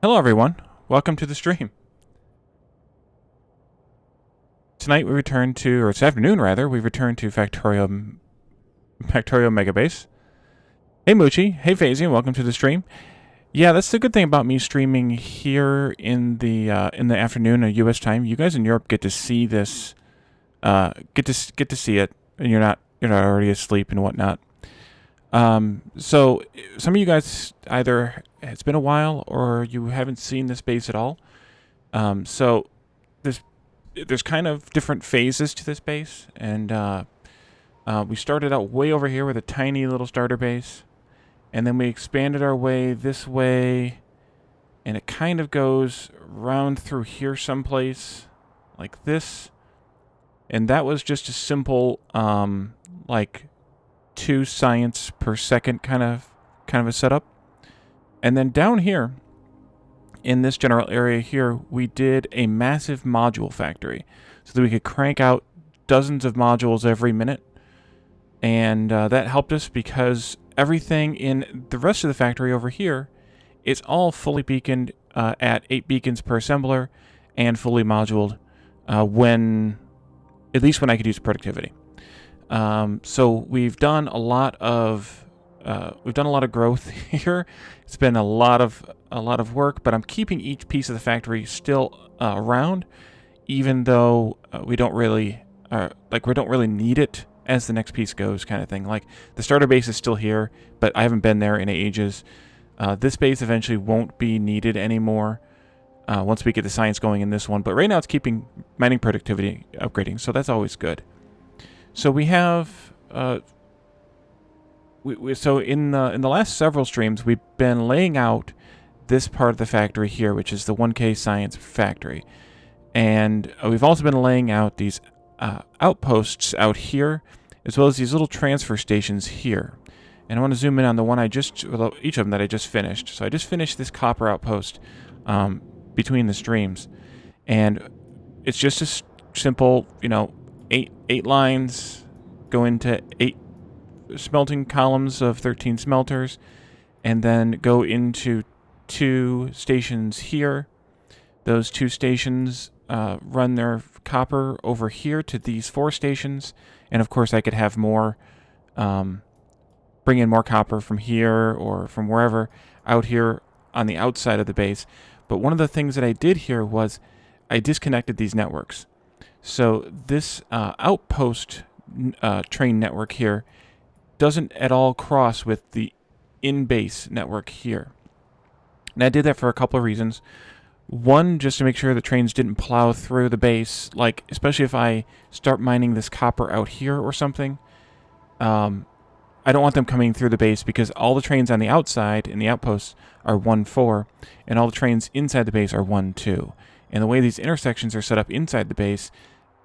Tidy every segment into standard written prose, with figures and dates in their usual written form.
Hello everyone, welcome to the stream. Tonight we return to, or this afternoon rather, we return to Factorio Megabase. Hey Moochie, hey Fazy, and welcome to the stream. Yeah, that's the good thing about me streaming here in the afternoon at U.S. time. You guys in Europe get to see this, get to see it, and you're not already asleep and whatnot. So some of you guys either it's been a while or you haven't seen this base at all. So there's kind of different phases to this base, and we started out way over here with a tiny little starter base, and then we expanded our way this way, and it kind of goes round through here someplace, like this, and that was just a simple like 2 science per second kind of a setup. And then down here in this general area here, we did a massive module factory so that we could crank out dozens of modules every minute. And that helped us because everything in the rest of the factory over here is all fully beaconed at 8 beacons per assembler and fully moduled at least when I could use productivity. So we've done a lot of growth here. It's been a lot of work, but I'm keeping each piece of the factory still around, even though we don't really need it as the next piece goes, kind of thing. Like the starter base is still here, but I haven't been there in ages. This base eventually won't be needed anymore once we get the science going in this one. But right now it's keeping mining productivity upgrading, so that's always good. So we have so in the last several streams we've been laying out this part of the factory here, which is the 1K science factory, and we've also been laying out these outposts out here, as well as these little transfer stations here. And I want to zoom in on the one each of them that I just finished. So I just finished this copper outpost between the streams, and it's just a simple, 8 lines go into 8 smelting columns of 13 smelters, and then go into 2 stations here. Those 2 stations run their copper over here to these 4 stations, and of course I could have more, bring in more copper from here or from wherever out here on the outside of the base. But one of the things that I did here was I disconnected these networks. So this outpost train network here doesn't at all cross with the in-base network here. And I did that for a couple of reasons. One, just to make sure the trains didn't plow through the base, like especially if I start mining this copper out here or something. I don't want them coming through the base because all the trains on the outside in the outposts are 1-4, and all the trains inside the base are 1-2. And the way these intersections are set up inside the base,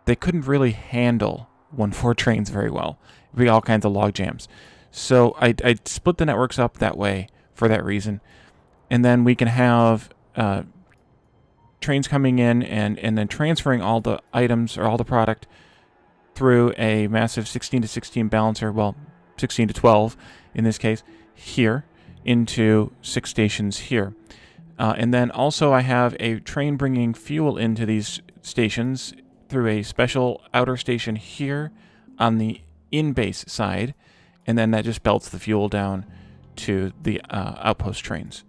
they couldn't really handle 1-4 trains very well. It'd be all kinds of log jams. So I split the networks up that way for that reason. And then we can have trains coming in and then transferring all the items or all the product through a massive 16-to-16 balancer, well, 16-to-12 in this case, here into 6 stations here. And then also I have a train bringing fuel into these stations through a special outer station here on the in-base side, and then that just belts the fuel down to the outpost trains.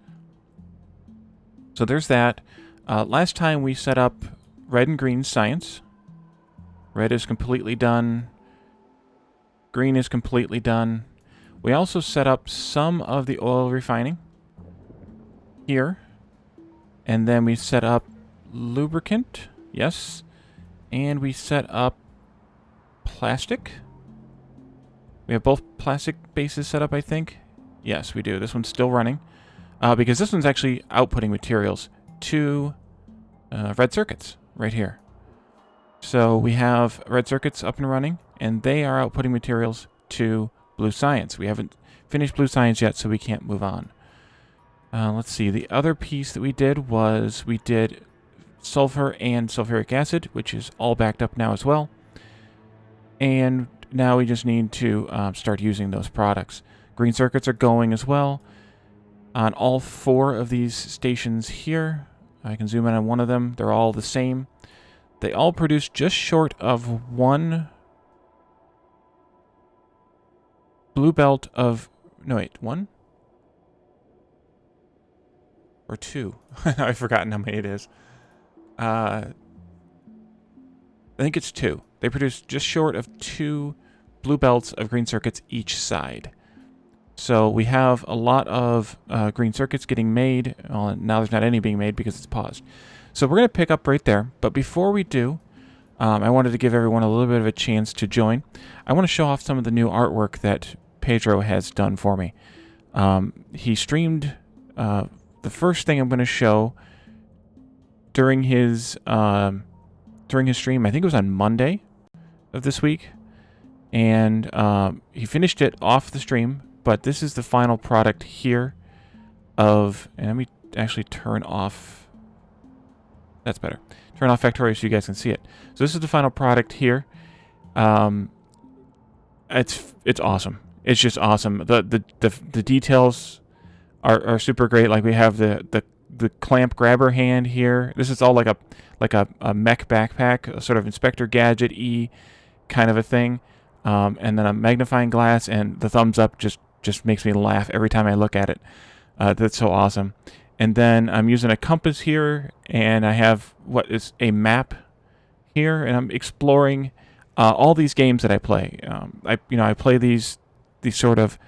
So there's that. Last time we set up red and green science. Red is completely done. Green is completely done. We also set up some of the oil refining here. And then we set up lubricant. Yes. And we set up plastic. We have both plastic bases set up, I think. Yes, we do. This one's still running. Because this one's actually outputting materials to red circuits right here. So we have red circuits up and running, and they are outputting materials to blue science. We haven't finished blue science yet, so we can't move on. Let's see. The other piece that we did was we did sulfur and sulfuric acid, which is all backed up now as well. And now we just need to start using those products. Green circuits are going as well. on all 4 of these stations here. I can zoom in on one of them. They're all the same. They all produce just short of 1 blue belt of... No, wait, 1? Or 2? I've forgotten how many it is. I think it's 2. They produce just short of 2 blue belts of green circuits each side. So we have a lot of green circuits getting made. Well, now there's not any being made because it's paused. So we're going to pick up right there. But before we do, I wanted to give everyone a little bit of a chance to join. I want to show off some of the new artwork that Pedro has done for me. He streamed the first thing I'm going to show during his stream. I think it was on Monday of this week. And he finished it off the stream. But this is the final product here of... And let me actually turn off... That's better. Turn off Factorio so you guys can see it. So this is the final product here. It's awesome. It's just awesome. The details are super great. Like we have the clamp grabber hand here. This is all like a mech backpack, a sort of Inspector Gadget-y kind of a thing. And then a magnifying glass, and the thumbs up just makes me laugh every time I look at it. That's so awesome. And then I'm using a compass here, and I have what is a map here, and I'm exploring all these games that I play. I play these sort of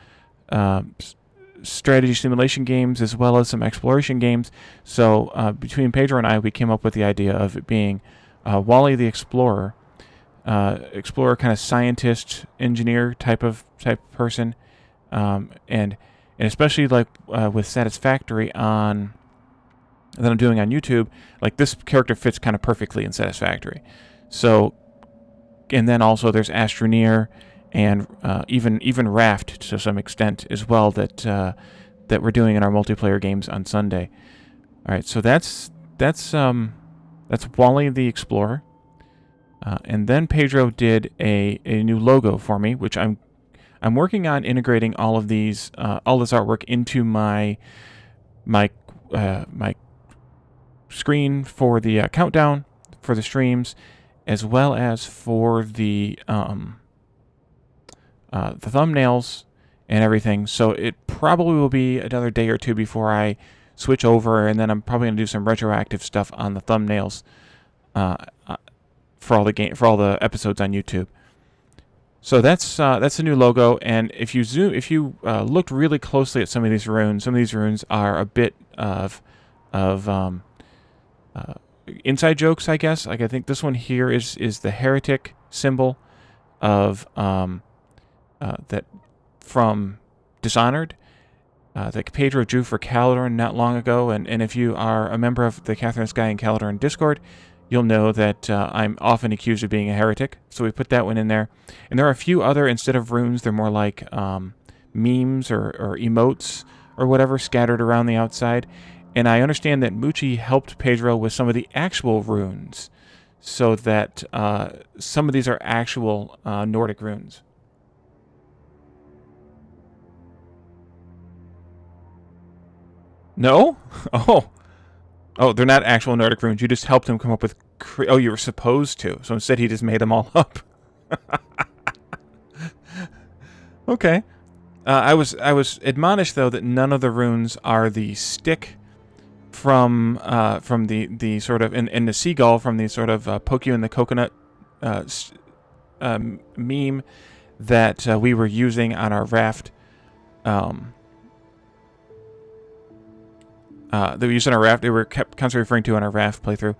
strategy simulation games as well as some exploration games. So between Pedro and I, we came up with the idea of it being Wally the Explorer, kind of scientist, engineer type person, and especially like with Satisfactory that I'm doing on YouTube, like this character fits kind of perfectly in Satisfactory. So, and then also there's Astroneer and even Raft to some extent as well that we're doing in our multiplayer games on Sunday. All right, so that's Wally the Explorer. And then Pedro did a new logo for me, which I'm working on integrating all of these all this artwork into my screen for the countdown for the streams, as well as for the thumbnails and everything. So it probably will be another day or two before I switch over, and then I'm probably gonna do some retroactive stuff on the thumbnails for all the episodes on YouTube. So that's the new logo, and if you looked really closely at some of these runes are a bit of inside jokes, I guess. Like I think this one here is the heretic symbol of that from Dishonored that Pedro drew for Calderon not long ago, and if you are a member of the Catherine Sky and Calderon Discord, you'll know that I'm often accused of being a heretic, so we put that one in there. And there are a few other, instead of runes, they're more like memes or emotes or whatever scattered around the outside. And I understand that Mucci helped Pedro with some of the actual runes, so that some of these are actual Nordic runes. No? Oh, they're not actual Nordic runes. You just helped him come up with... Oh, you were supposed to. So instead he just made them all up. Okay. I was admonished, though, that none of the runes are the stick from the sort of... And the seagull from the sort of poke you in the coconut meme that we were using on our raft... that we used on our raft, they were kept constantly referring to on our raft playthrough.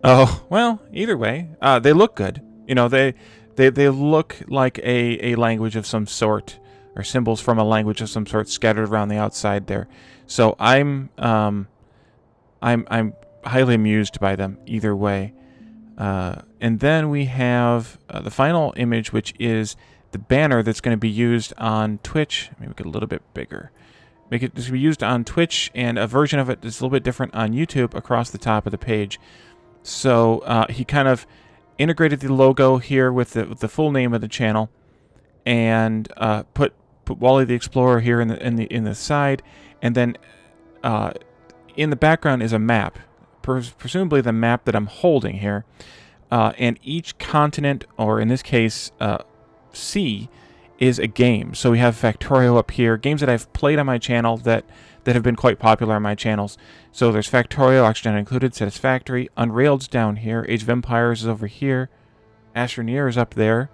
Oh, well, either way, they look good. You know, they look like a language of some sort, or symbols from a language of some sort scattered around the outside there. So I'm highly amused by them either way. And then we have the final image, which is the banner that's going to be used on Twitch. Maybe make it a little bit bigger. It's going to be used on Twitch, and a version of it is a little bit different on YouTube across the top of the page. So he kind of integrated the logo here with the full name of the channel, and put put Wally the Explorer here in the side, and then in the background is a map, presumably the map that I'm holding here, and each continent, or in this case, C, is a game. So we have Factorio up here, games that I've played on my channel that have been quite popular on my channels. So there's Factorio, Oxygen Included, Satisfactory, Unrailed's down here, Age of Empires is over here, Astroneer is up there,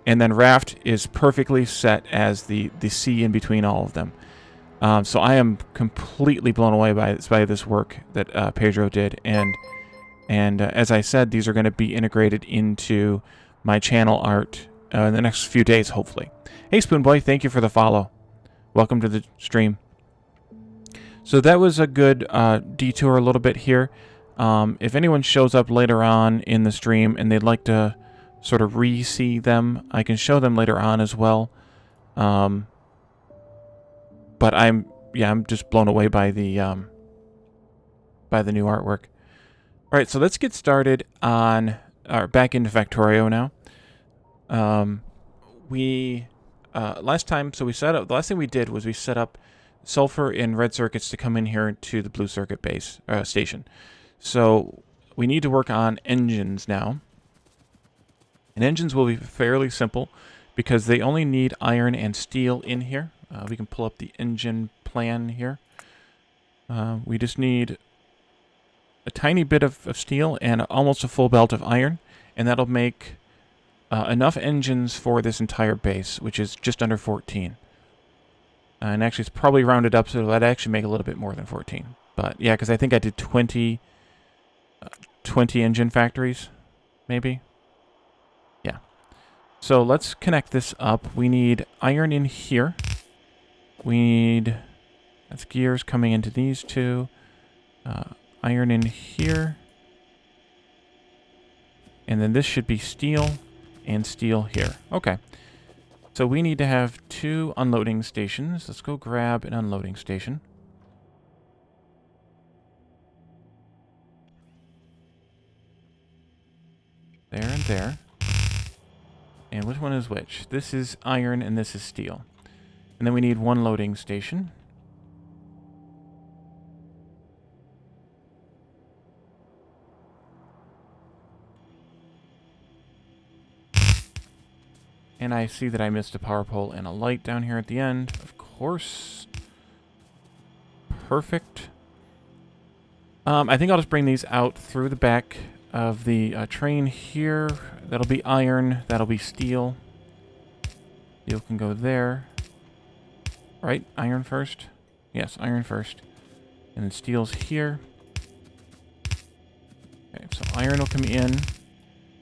and then Raft is perfectly set as the C in between all of them. So I am completely blown away by this work that Pedro did, and as I said, these are going to be integrated into my channel art in the next few days, hopefully. Hey, Spoonboy, thank you for the follow. Welcome to the stream. So that was a good detour a little bit here. If anyone shows up later on in the stream and they'd like to sort of re-see them, I can show them later on as well. But I'm just blown away by the new artwork. All right, so let's get started on back into Factorio now. Last time, so we set up. The last thing we did was we set up sulfur and red circuits to come in here to the blue circuit base station. So we need to work on engines now. And engines will be fairly simple because they only need iron and steel in here. We can pull up the engine plan here. We just need a tiny bit of steel and almost a full belt of iron, and that'll make enough engines for this entire base, which is just under 14. And actually, it's probably rounded up, so that'd actually make a little bit more than 14. But yeah, because I think I did 20 engine factories, maybe. Yeah. So let's connect this up. We need iron in here. That's gears coming into these two. Iron in here. And then this should be steel and steel here. Okay. So we need to have 2 unloading stations. Let's go grab an unloading station. There and there. And which one is which? This is iron and this is steel. And then we need 1 loading station. And I see that I missed a power pole and a light down here at the end. Of course. Perfect. I think I'll just bring these out through the back of the train here. That'll be iron. That'll be steel. Steel can go there. Right? Iron first? Yes, iron first. And then steel's here. Okay, so iron will come in.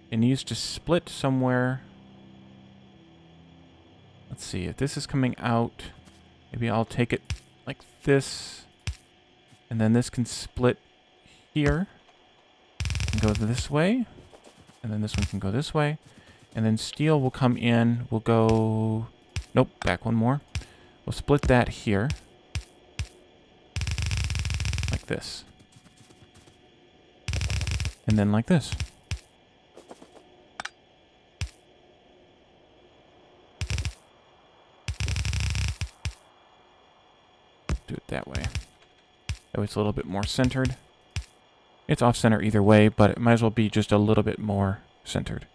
It needs to split somewhere. Let's see, if this is coming out, maybe I'll take it like this, and then this can split here, and go this way, and then this one can go this way, and then steel will come in, we'll go, nope, back one more. We'll split that here, like this, and then like this. Do it that way. That way it's a little bit more centered. It's off-center either way, but it might as well be just a little bit more centered.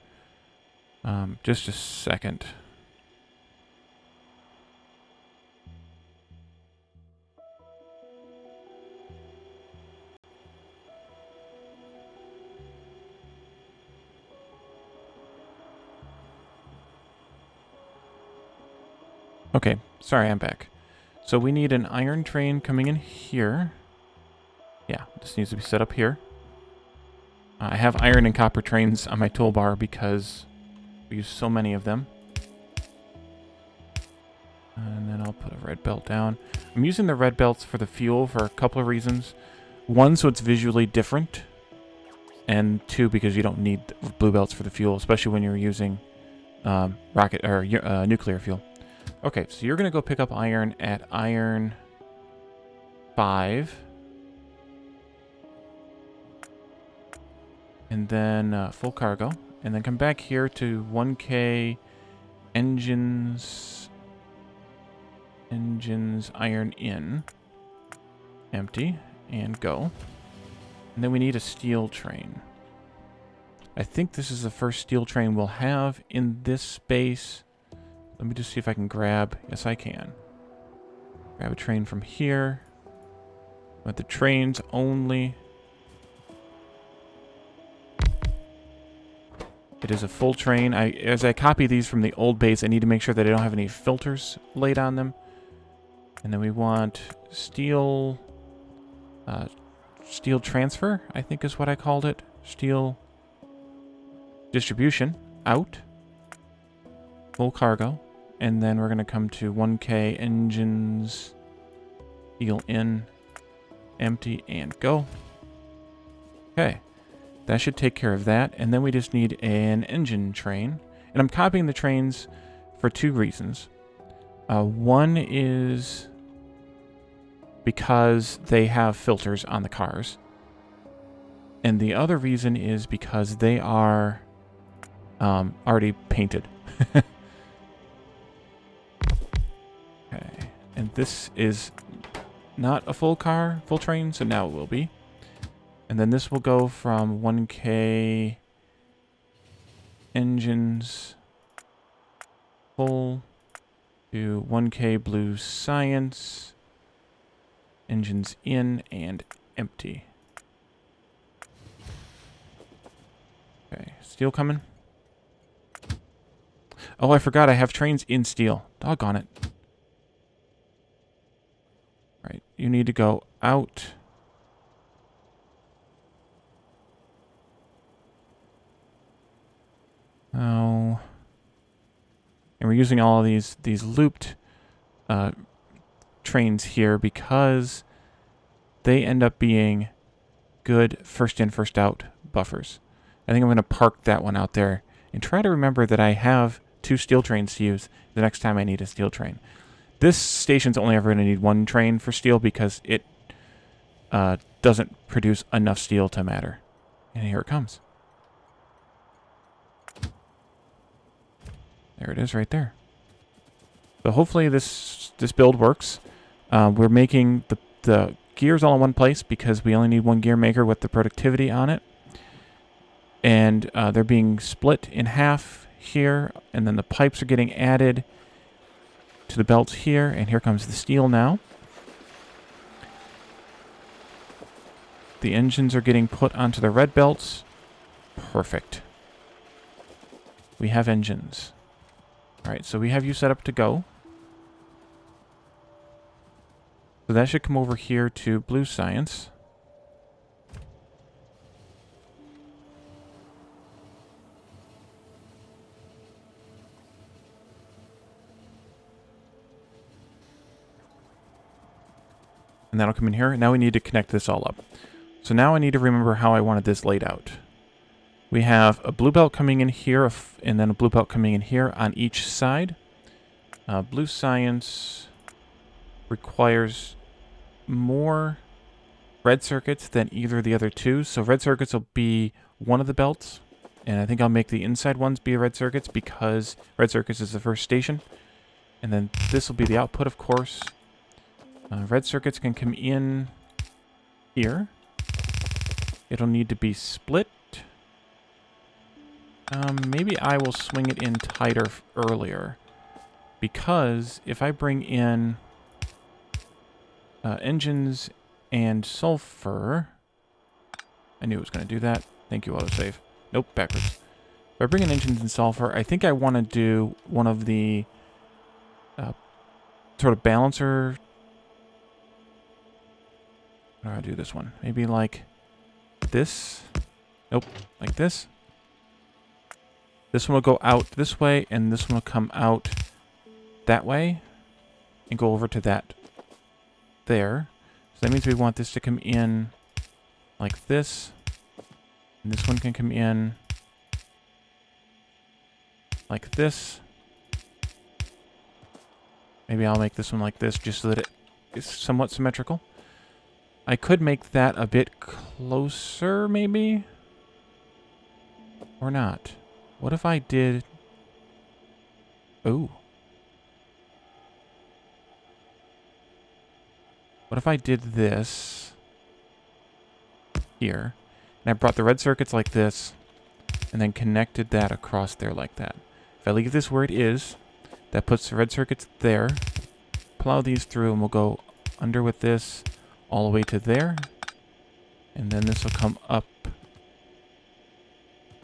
Just a second. Okay, sorry, I'm back. So we need an iron train coming in here. Yeah, this needs to be set up here. I have iron and copper trains on my toolbar because we use so many of them. And then I'll put a red belt down. I'm using the red belts for the fuel for a couple of reasons. 1, so it's visually different. And 2, because you don't need blue belts for the fuel, especially when you're using rocket or nuclear fuel. Okay, so you're going to go pick up iron at iron 5. And then full cargo. And then come back here to 1K engines Engines, iron in. Empty. And go. And then we need a steel train. I think this is the first steel train we'll have in this space. Let me just see if I can grab... Yes, I can. Grab a train from here. But the trains only... It is a full train. As I copy these from the old base, I need to make sure that I don't have any filters laid on them. And then we want steel... steel transfer, I think is what I called it. Steel distribution out. Full cargo. And then we're going to come to 1K engines. Steel in. Empty and go. Okay. That should take care of that. And then we just need an engine train. And I'm copying the trains for two reasons. One is because they have filters on the cars. And the other reason is because they are already painted. Okay. And this is not a full train, so now it will be. And then this will go from 1K engines full to 1K blue science, engines in and empty. Okay, steel coming. Oh, I forgot I have trains in steel. Doggone it. Right, you need to go out. Oh. And we're using all of these looped trains here because they end up being good first in, first out buffers. I think I'm going to park that one out there and try to remember that I have 2 steel trains to use the next time I need a steel train. This station's only ever going to need 1 train for steel because it doesn't produce enough steel to matter. And here it comes. There it is right there. So hopefully this build works. We're making the gears all in one place because we only need 1 gear maker with the productivity on it. And they're being split in half here. And then the pipes are getting added to the belts here. And here comes the steel now. The engines are getting put onto the red belts. Perfect. We have engines. Alright, so we have you set up to go. So that should come over here to blue science. And that'll come in here. Now we need to connect this all up. So now I need to remember how I wanted this laid out. We have a blue belt coming in here, and then a blue belt coming in here on each side. Blue science requires more red circuits than either of the other two. So red circuits will be one of the belts. And I think I'll make the inside ones be red circuits because red circuits is the first station. And then this will be the output, of course. Red circuits can come in here. It'll need to be split. Maybe I will swing it in tighter earlier. Because if I bring in engines and sulfur... I knew it was going to do that. Thank you, autosave. Nope, backwards. If I bring in engines and sulfur, I think I want to do one of the sort of balancer... How do I do this one? Maybe like this. Nope, like this. This one will go out this way, and this one will come out that way, and go over to that there. So that means we want this to come in like this, and this one can come in like this. Maybe I'll make this one like this, just so that it is somewhat symmetrical. I could make that a bit closer, maybe? Or not. What if I did... Ooh. What if I did this here, and I brought the red circuits like this, and then connected that across there like that. If I leave this where it is, that puts the red circuits there. Plow these through, and we'll go under with this all the way to there. And then this will come up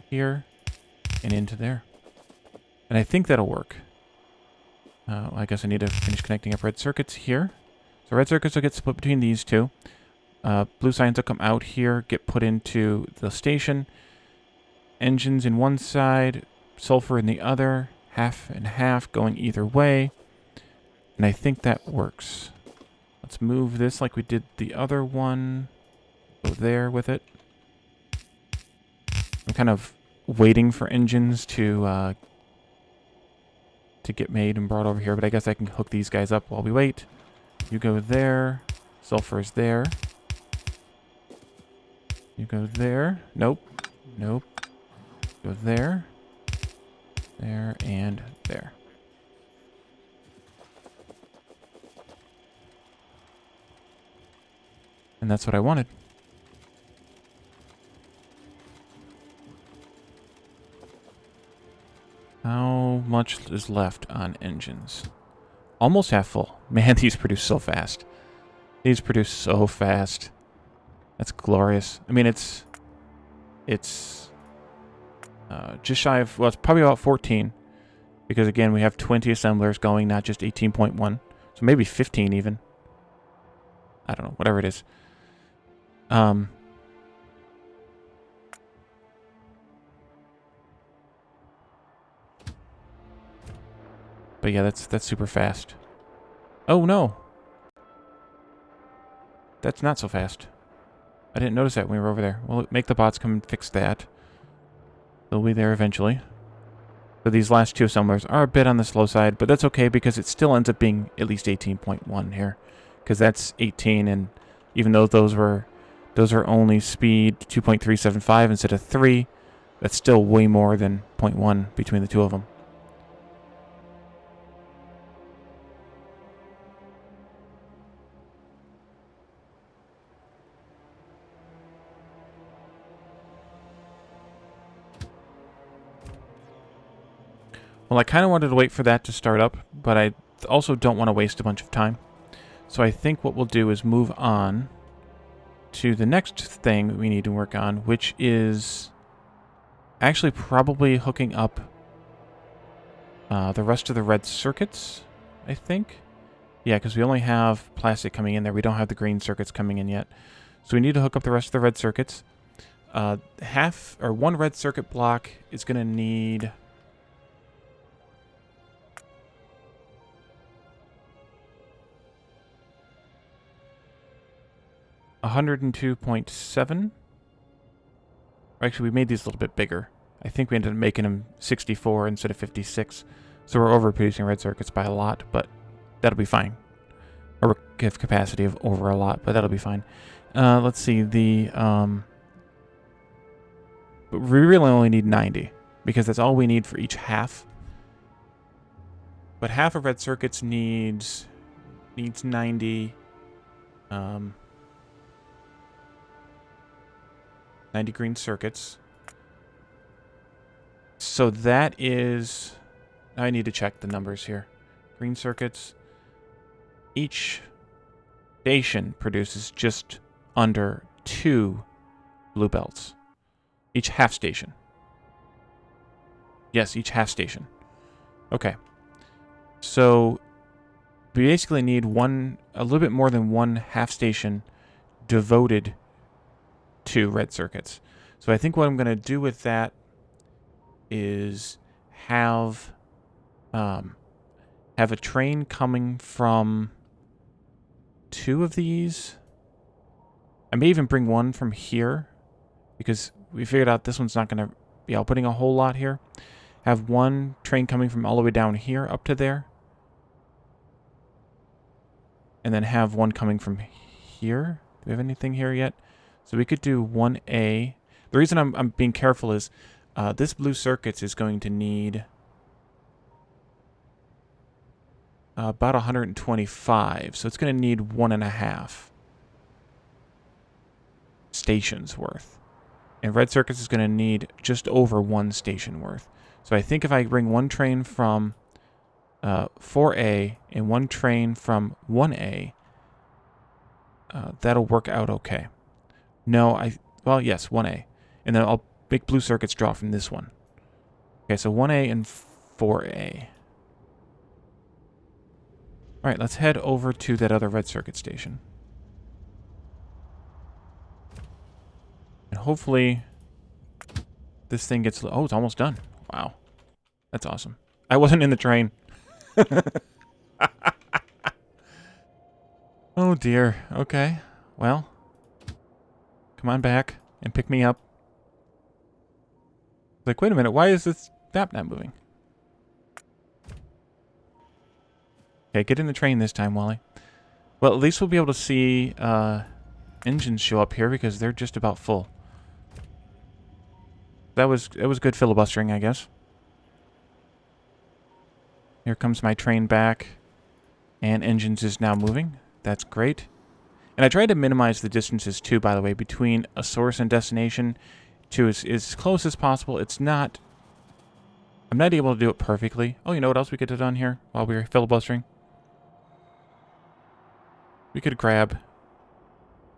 here and into there. And I think that'll work. I guess I need to finish connecting up red circuits here. So red circuits will get split between these two. Blue signs will come out here, get put into the station. Engines in one side, sulfur in the other, half and half going either way. And I think that works. Let's move this like we did the other one. Go there with it. I'm kind of waiting for engines to get made and brought over here, but I guess I can hook these guys up while we wait. You go there. Sulfur's there. You go there. Nope. Nope. Go there. There and there. And that's what I wanted. How much is left on engines? Almost half full. Man, these produce so fast. These produce so fast. That's glorious. I mean, it's just shy of, well, it's probably about 14. Because, again, we have 20 assemblers going, not just 18.1. So maybe 15 even. I don't know, whatever it is. But yeah, that's super fast. Oh, no. That's not so fast. I didn't notice that when we were over there. Well, make the bots come and fix that. They'll be there eventually. So these last two assemblers are a bit on the slow side, but that's okay because it still ends up being at least 18.1 here. Because that's 18, and even though those are only speed 2.375 instead of 3, that's still way more than 0.1 between the two of them. Well, I kind of wanted to wait for that to start up, but I also don't want to waste a bunch of time. So I think what we'll do is move on to the next thing that we need to work on, which is actually probably hooking up the rest of the red circuits, I think. Yeah, because we only have plastic coming in there. We don't have the green circuits coming in yet. So we need to hook up the rest of the red circuits. One red circuit block is going to need... 102.7. Actually, we made these a little bit bigger. I think we ended up making them 64 instead of 56. So we're overproducing red circuits by a lot, but that'll be fine. Or we have capacity of over a lot, but that'll be fine. Let's see. We really only need 90, because that's all we need for each half. But half of red circuits needs 90. 90 green circuits. So that is... I need to check the numbers here. Green circuits. Each station produces just under 2 blue belts. Each half station. Yes, each half station. Okay. So we basically need a little bit more than one half station devoted to red circuits. So I think what I'm going to do with that is have a train coming from 2 of these. I may even bring one from here, because we figured out this one's not going to be outputting a whole lot here. Have one train coming from all the way down here up to there. And then have one coming from here. Do we have anything here yet? So we could do 1A. The reason I'm being careful is this blue circuits is going to need about 125, so it's going to need 1.5 stations worth. And red circuits is going to need just over 1 station worth. So I think if I bring one train from 4A and one train from 1A, that'll work out okay. No, well, yes, 1A. And then I'll make blue circuits draw from this one. Okay, so 1A and 4A. All right, let's head over to that other red circuit station. And hopefully this thing gets... Oh, it's almost done. Wow. That's awesome. I wasn't in the train. Oh, dear. Okay. Well, come on back and pick me up. Like, wait a minute. Why is this map not moving? Okay, get in the train this time, Wally. Well, at least we'll be able to see engines show up here because they're just about full. It was good filibustering, I guess. Here comes my train back, and engines is now moving. That's great. And I tried to minimize the distances too, by the way, between a source and destination to as close as possible. It's not... I'm not able to do it perfectly. Oh, you know what else we could have done here while we were filibustering? We could grab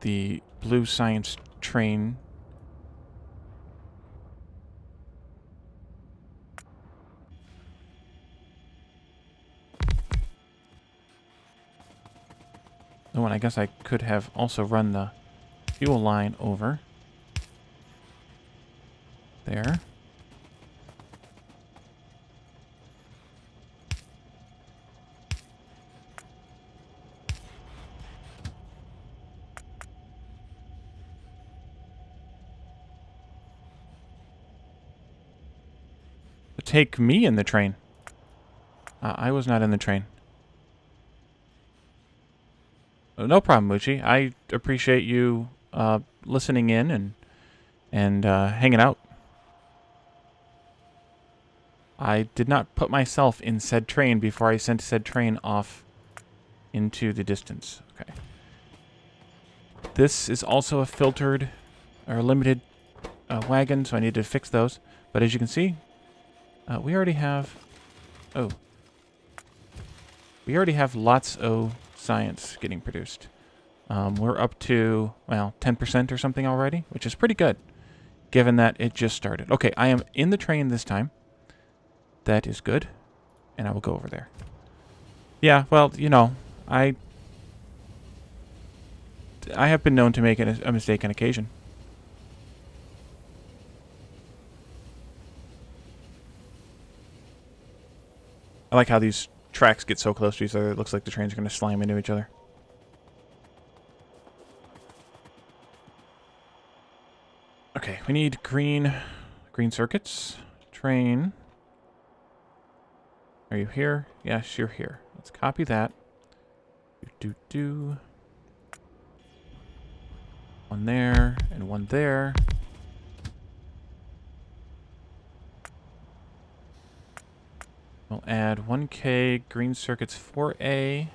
the blue science train. Oh, and I guess I could have also run the fuel line over there. Take me in the train. I was not in the train. No problem, Moochie. I appreciate you listening in and hanging out. I did not put myself in said train before I sent said train off into the distance. Okay. This is also a filtered or limited wagon, so I need to fix those. But as you can see, we already have... Oh. We already have lots of science getting produced. We're up to, well, 10% or something already, which is pretty good, given that it just started. Okay, I am in the train this time. That is good. And I will go over there. Yeah, well, you know, I have been known to make a mistake on occasion. I like how these tracks get so close to each other, it looks like the trains are going to slam into each other. Okay, we need green circuits. Train. Are you here? Yes, you're here. Let's copy that. One there, and one there. We'll add 1K green circuits 4A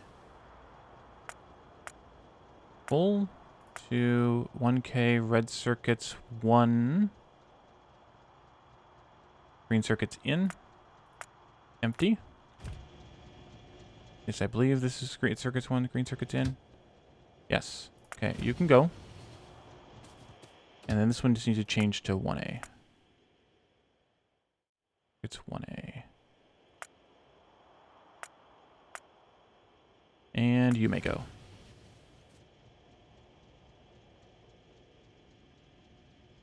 full to 1K red circuits 1. Green circuits in. Empty. Yes, I believe this is green circuits 1, green circuits in. Yes. Okay, you can go. And then this one just needs to change to 1A. It's 1A. And you may go.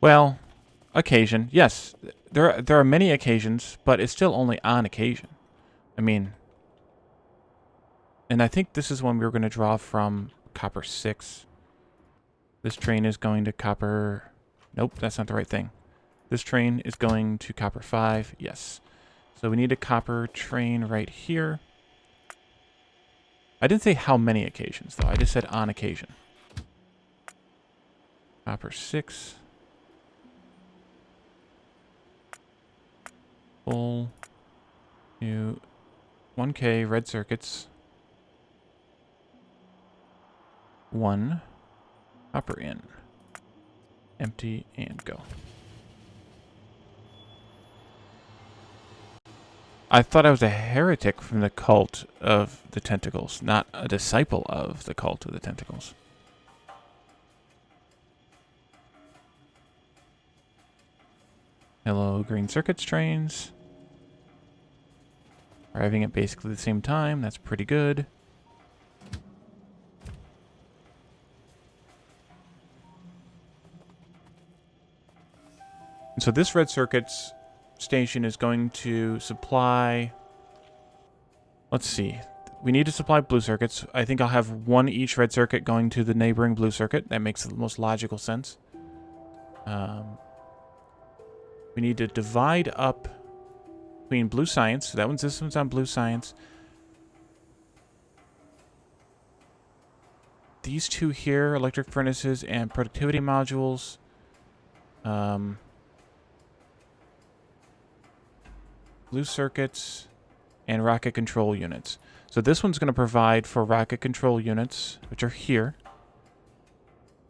Well, occasion. Yes, there are many occasions, but it's still only on occasion. I mean, and I think this is one we were going to draw from copper 6. This train is going to copper... Nope, that's not the right thing. This train is going to copper 5. Yes. So we need a copper train right here. I didn't say how many occasions, though. I just said on occasion. Copper 6. Full. New 1K red circuits. 1, copper in, empty, and go. I thought I was a heretic from the cult of the tentacles, not a disciple of the cult of the tentacles. Hello, green circuits trains. Arriving at basically the same time. That's pretty good. And so this red circuits station is going to supply... Let's see. We need to supply blue circuits. I think I'll have one each red circuit going to the neighboring blue circuit. That makes the most logical sense. We need to divide up between blue science. So this one's on blue science. These two here, electric furnaces and productivity modules. Blue circuits and rocket control units. So this one's going to provide for rocket control units, which are here.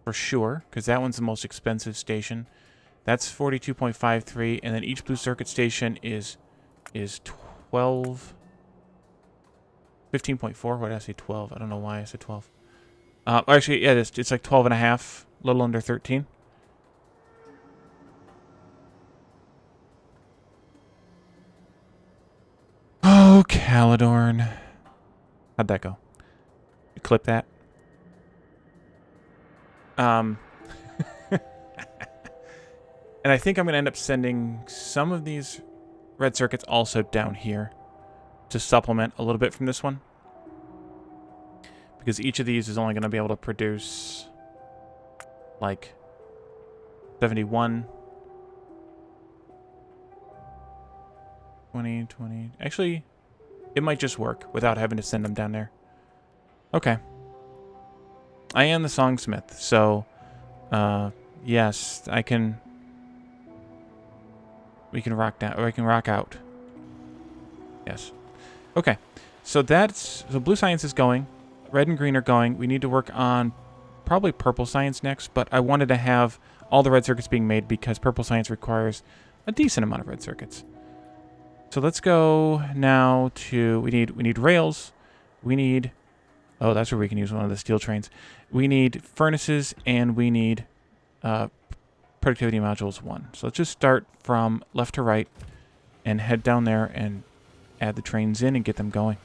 For sure, because that one's the most expensive station. That's 42.53, and then each blue circuit station is 12... 15.4. Why did I say 12? I don't know why I said 12. Actually, yeah, it's like 12 and a half, a little under 13. Oh, Caledorn. How'd that go? You clip that? And I think I'm going to end up sending some of these red circuits also down here to supplement a little bit from this one. Because each of these is only going to be able to produce like 71, 20, 20. Actually, it might just work without having to send them down there. Okay. I am the songsmith, so yes, I can... We can rock down, or I can rock out. Yes. Okay. So blue science is going. Red and green are going. We need to work on probably purple science next, but I wanted to have all the red circuits being made because purple science requires a decent amount of red circuits. So let's go now to, we need rails. We need, oh, that's where we can use one of the steel trains. We need furnaces, and we need productivity modules 1. So let's just start from left to right and head down there and add the trains in and get them going.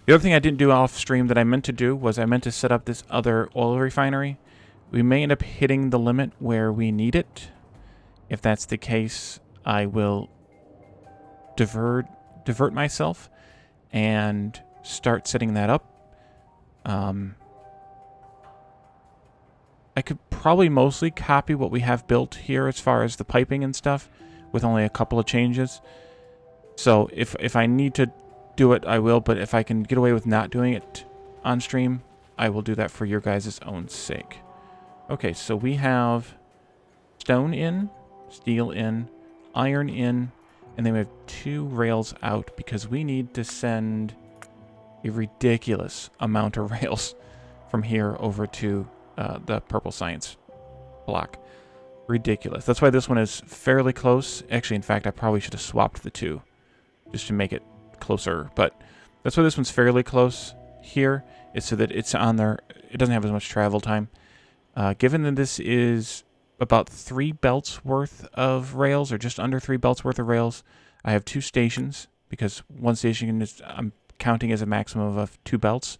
The other thing I didn't do off stream that I meant to do was I meant to set up this other oil refinery. We may end up hitting the limit where we need it. If that's the case, I will divert myself and start setting that up. I could probably mostly copy what we have built here as far as the piping and stuff with only a couple of changes. So if I need to do it, I will, but if I can get away with not doing it on stream, I will do that for your guys' own sake. Okay, so we have stone in, steel in, iron in, and then we have 2 rails out because we need to send a ridiculous amount of rails from here over to the purple science block. Ridiculous. That's why this one is fairly close. Actually, in fact, I probably should have swapped the 2 just to make it closer. But that's why this one's fairly close here, is so that it's on there. It doesn't have as much travel time. Given that this is about 3 belts worth of rails, or just under 3 belts worth of rails, I have 2 stations, because one station is, I'm counting as a maximum of 2 belts.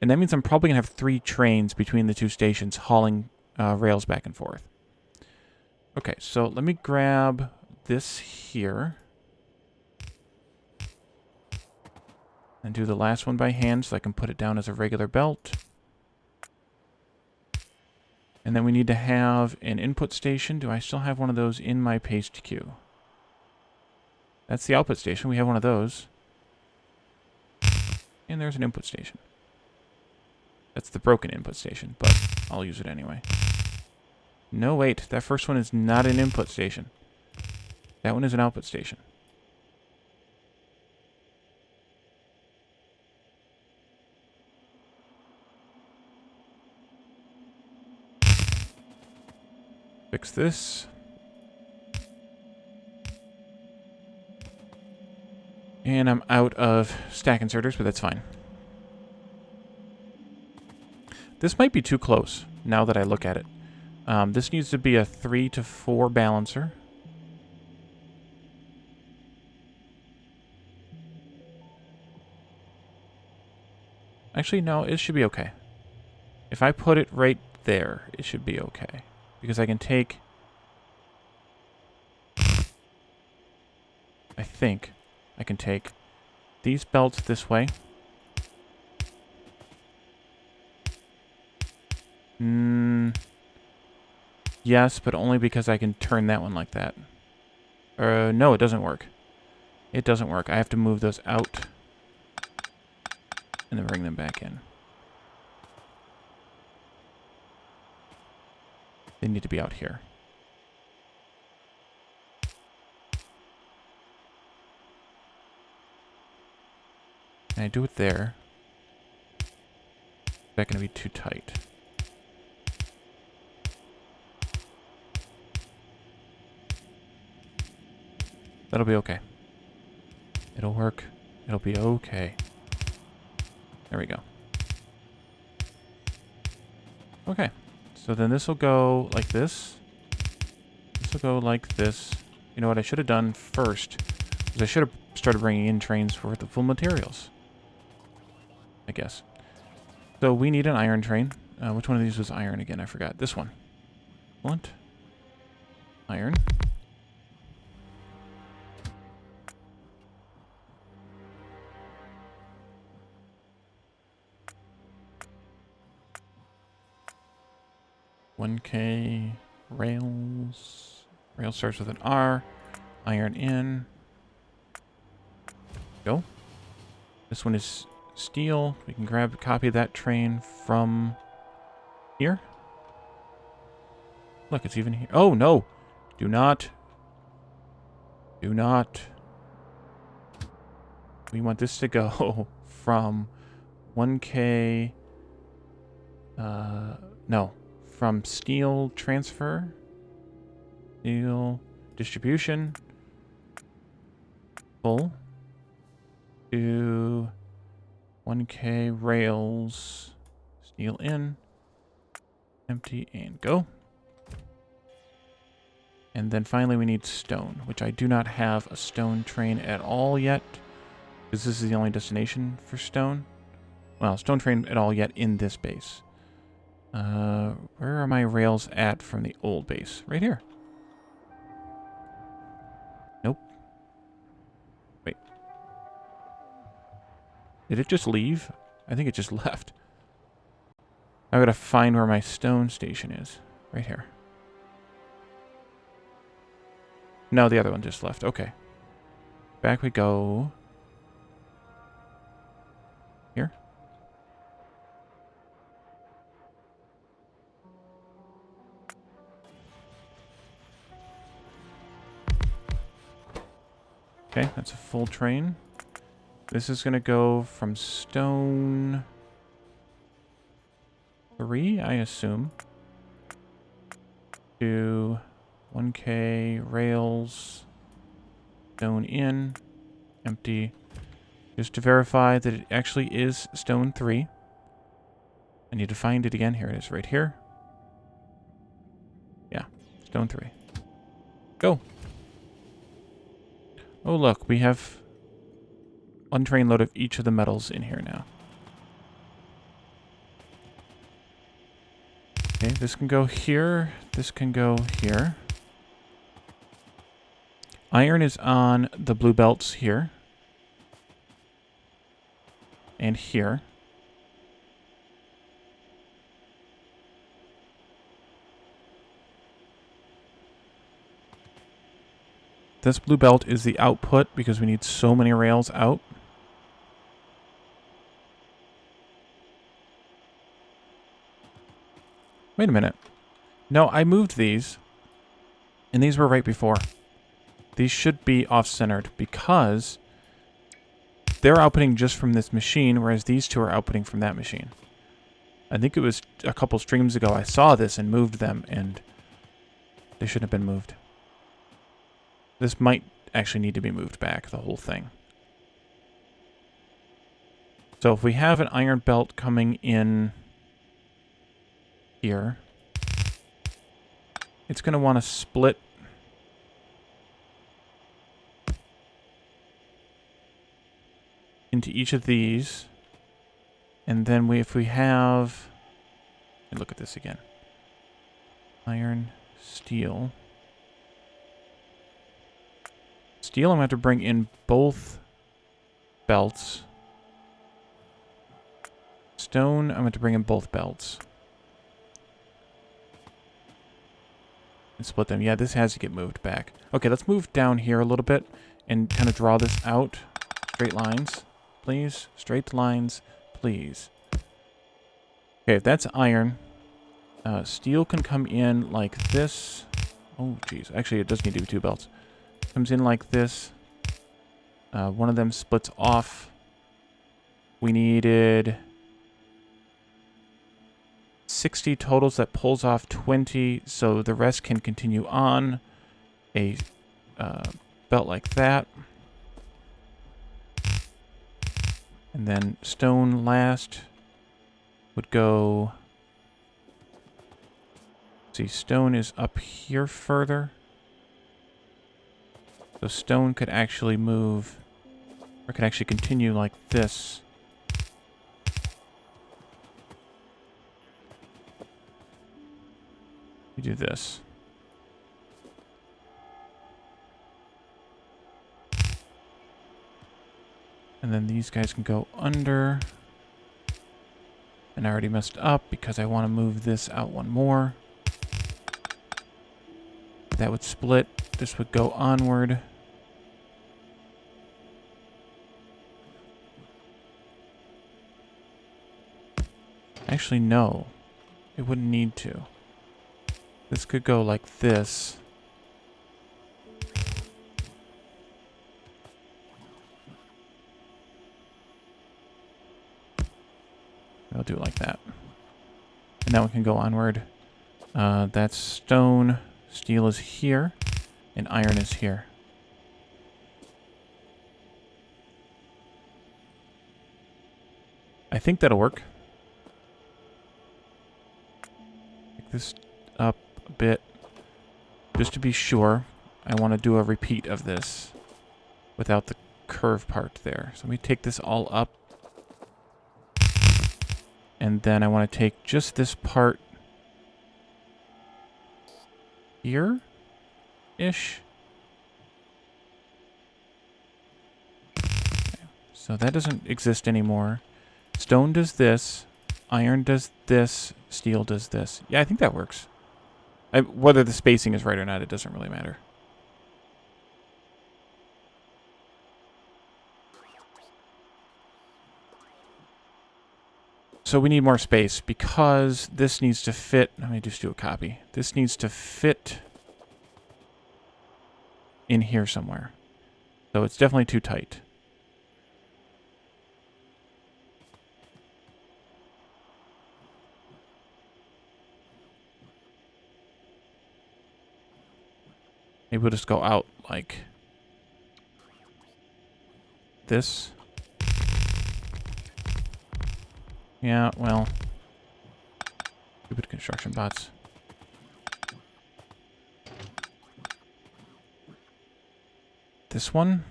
And that means I'm probably going to have 3 trains between the 2 stations hauling rails back and forth. Okay, so let me grab this here. And do the last one by hand so I can put it down as a regular belt. And then we need to have an input station. Do I still have one of those in my paste queue? That's the output station. We have one of those. And there's an input station. That's the broken input station, but I'll use it anyway. No, wait. That first one is not an input station. That one is an output station. Fix this. And I'm out of stack inserters, but that's fine. This might be too close, now that I look at it. This needs to be a 3 to 4 balancer. Actually, no, it should be okay. If I put it right there, it should be okay. Because I can take... I think I can take these belts this way. Yes, but only because I can turn that one like that. No, it doesn't work. It doesn't work. I have to move those out and then bring them back in. They need to be out here. Can I do it there? Is that going to be too tight? That'll be okay. It'll work. It'll be okay. There we go. Okay. So then this will go like this. This will go like this. You know what I should have done first is I should have started bringing in trains for the full materials. I guess. So we need an iron train. Which one of these was iron again? I forgot. This one. Blunt. Iron. $1K rails. Rail starts with an R. Iron in. Go. This one is steel. We can copy that train from here. Look, it's even here. Oh, no. Do not. Do not. We want this to go from 1K. No. From steel transfer. Steel distribution. Full. To 1K rails. Steel in. Empty and go. And then finally we need stone, which I do not have a stone train at all yet. Because this is the only destination for stone. Well, stone train at all yet in this base. Where are my rails at from the old base? Right here. Nope. Wait. Did it just leave? I think it just left. I gotta find where my stone station is. Right here. No, the other one just left. Okay. Back we go. Here. Okay, that's a full train. This is going to go from stone 3, I assume, to 1K rails, stone in, empty, just to verify that it actually is stone 3. I need to find it again. Here it is right here. Yeah, stone 3. Go. Oh, look, we have one train load of each of the metals in here now. Okay, this can go here. This can go here. Iron is on the blue belts here. And here. This blue belt is the output because we need so many rails out. Wait a minute. No, I moved these. And these were right before. These should be off-centered because they're outputting just from this machine, whereas these two are outputting from that machine. I think it was a couple streams ago I saw this and moved them, and They shouldn't have been moved. This might actually need to be moved back, the whole thing. So if we have an iron belt coming in here, it's going to want to split into each of these. And then if we have... Look at this again. Iron, steel. Steel, I'm going to have to bring in both belts. Stone, I'm going to bring in both belts. And split them. Yeah, this has to get moved back. Okay, let's move down here a little bit and kind of draw this out. Straight lines, please. Straight lines, please. Okay, if that's iron, steel can come in like this. Oh, geez. Actually, it does need to be two belts. Comes in like this. One of them splits off. We needed 60 totals. That pulls off 20, so the rest can continue on. A belt like that. And then stone last would go... See, stone is up here further. So stone could actually move, or could actually continue like this. We do this. And then these guys can go under. And I already messed up because I want to move this out one more. That would split. This would go onward. Actually, no. It wouldn't need to. This could go like this. I'll do it like that. And now we can go onward. That's stone. Steel is here. And iron is here. I think that'll work. Pick this up a bit. Just to be sure, I want to do a repeat of this without the curve part there. So let me take this all up. And then I want to take just this part here-ish. Okay. So that doesn't exist anymore. Stone does this. Iron does this. Steel does this. Yeah, I think that works. Whether the spacing is right or not, it doesn't really matter. So we need more space because this needs to fit. Let me just do a copy. This needs to fit in here somewhere. So it's definitely too tight. Maybe we'll just go out like this. Yeah, well, stupid construction bots. This one.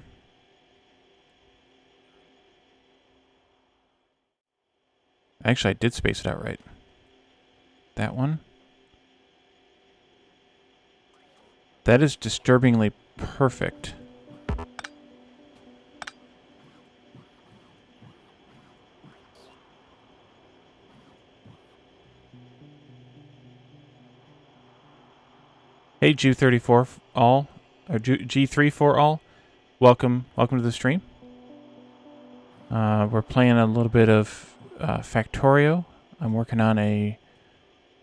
Actually, I did space it out right. That one. That is disturbingly perfect. Hey, G34 all, or G34 all, welcome to the stream. We're playing a little bit of Factorio. I'm working on a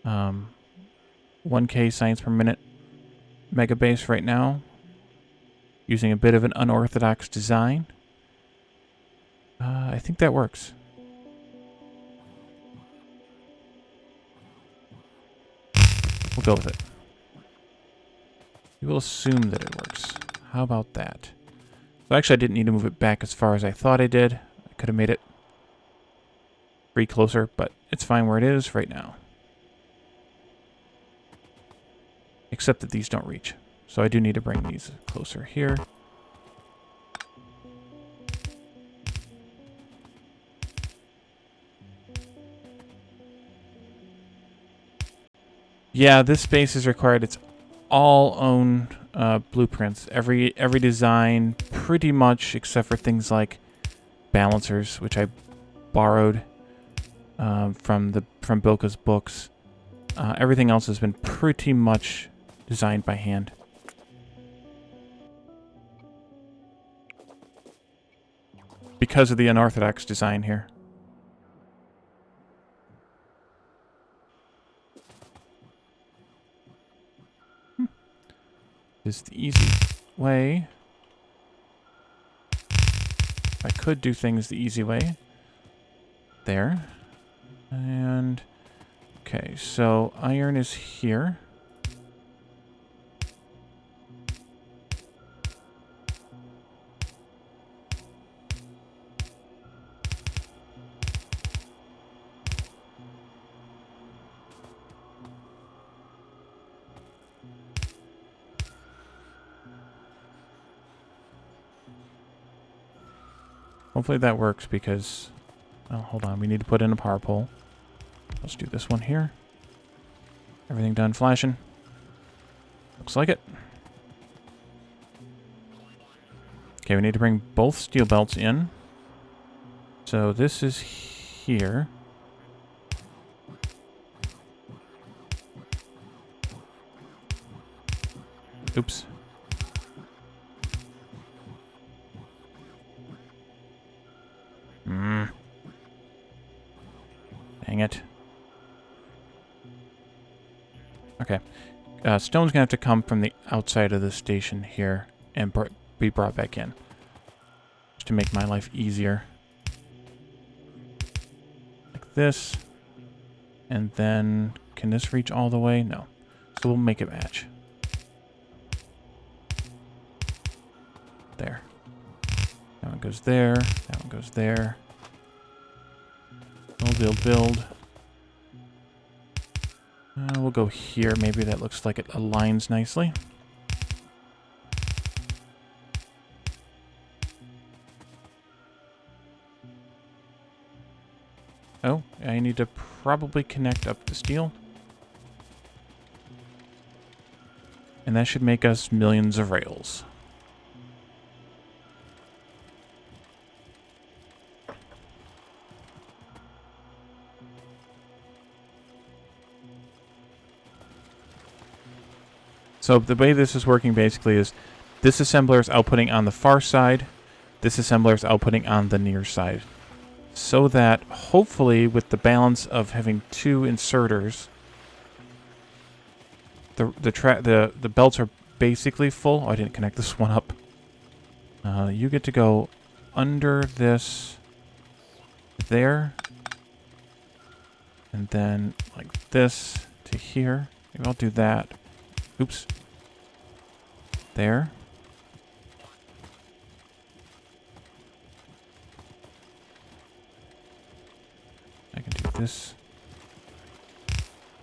1K science per minute Megabase right now, using a bit of an unorthodox design. I think that works. We'll go with it. We will assume that it works. How about that? So actually, I didn't need to move it back as far as I thought I did. I could have made it 3 closer, but it's fine where it is right now. Except that these don't reach. So I do need to bring these closer here. Yeah, this space is required. It's all own blueprints. Every design, pretty much, except for things like balancers, which I borrowed from Bilka's books. Everything else has been pretty much designed by hand. Because of the unorthodox design here. Is the easy way. I could do things the easy way. There. And okay, so iron is here. Hopefully that works because, oh, hold on, we need to put in a power pole. Let's do this one here. Everything done flashing. Looks like it. Okay, we need to bring both steel belts in. So this is here. Oops. Dang it. Okay. Stone's gonna have to come from the outside of the station here and be brought back in. Just to make my life easier. Like this. And then, can this reach all the way? No. So we'll make it match. There. That one goes there. That one goes there. Build. We'll go here. Maybe that looks like it aligns nicely. Oh, I need to probably connect up the steel. And that should make us millions of rails. So the way this is working basically is this assembler is outputting on the far side, this assembler is outputting on the near side. So that hopefully with the balance of having 2 inserters, the belts are basically full. Oh, I didn't connect this one up. You get to go under this there, and then like this to here. Maybe I'll do that. Oops. There. I can do this.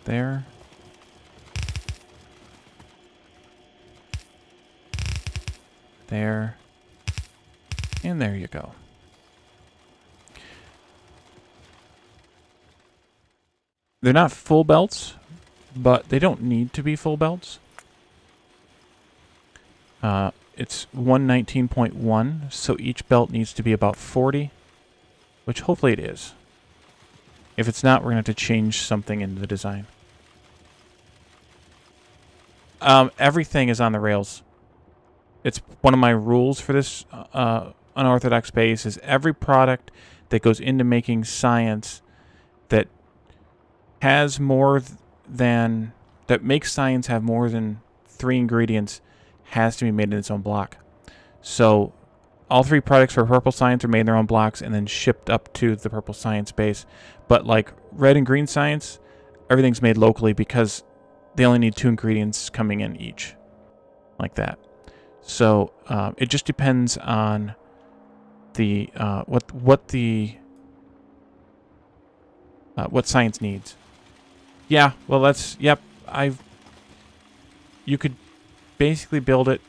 There. There. And there you go. They're not full belts, but they don't need to be full belts. It's 119.1, so each belt needs to be about 40, which hopefully it is. If it's not, we're going to have to change something in the design. Everything is on the rails. It's one of my rules for this unorthodox base is every product that goes into making science that has more than, that makes science have more than 3 ingredients has to be made in its own block. So all 3 products for purple science are made in their own blocks and then shipped up to the purple science base. But like red and green science, everything's made locally because they only need 2 ingredients coming in each. like that. So it just depends on the what science needs. Yeah, well that's, yep, you could basically build it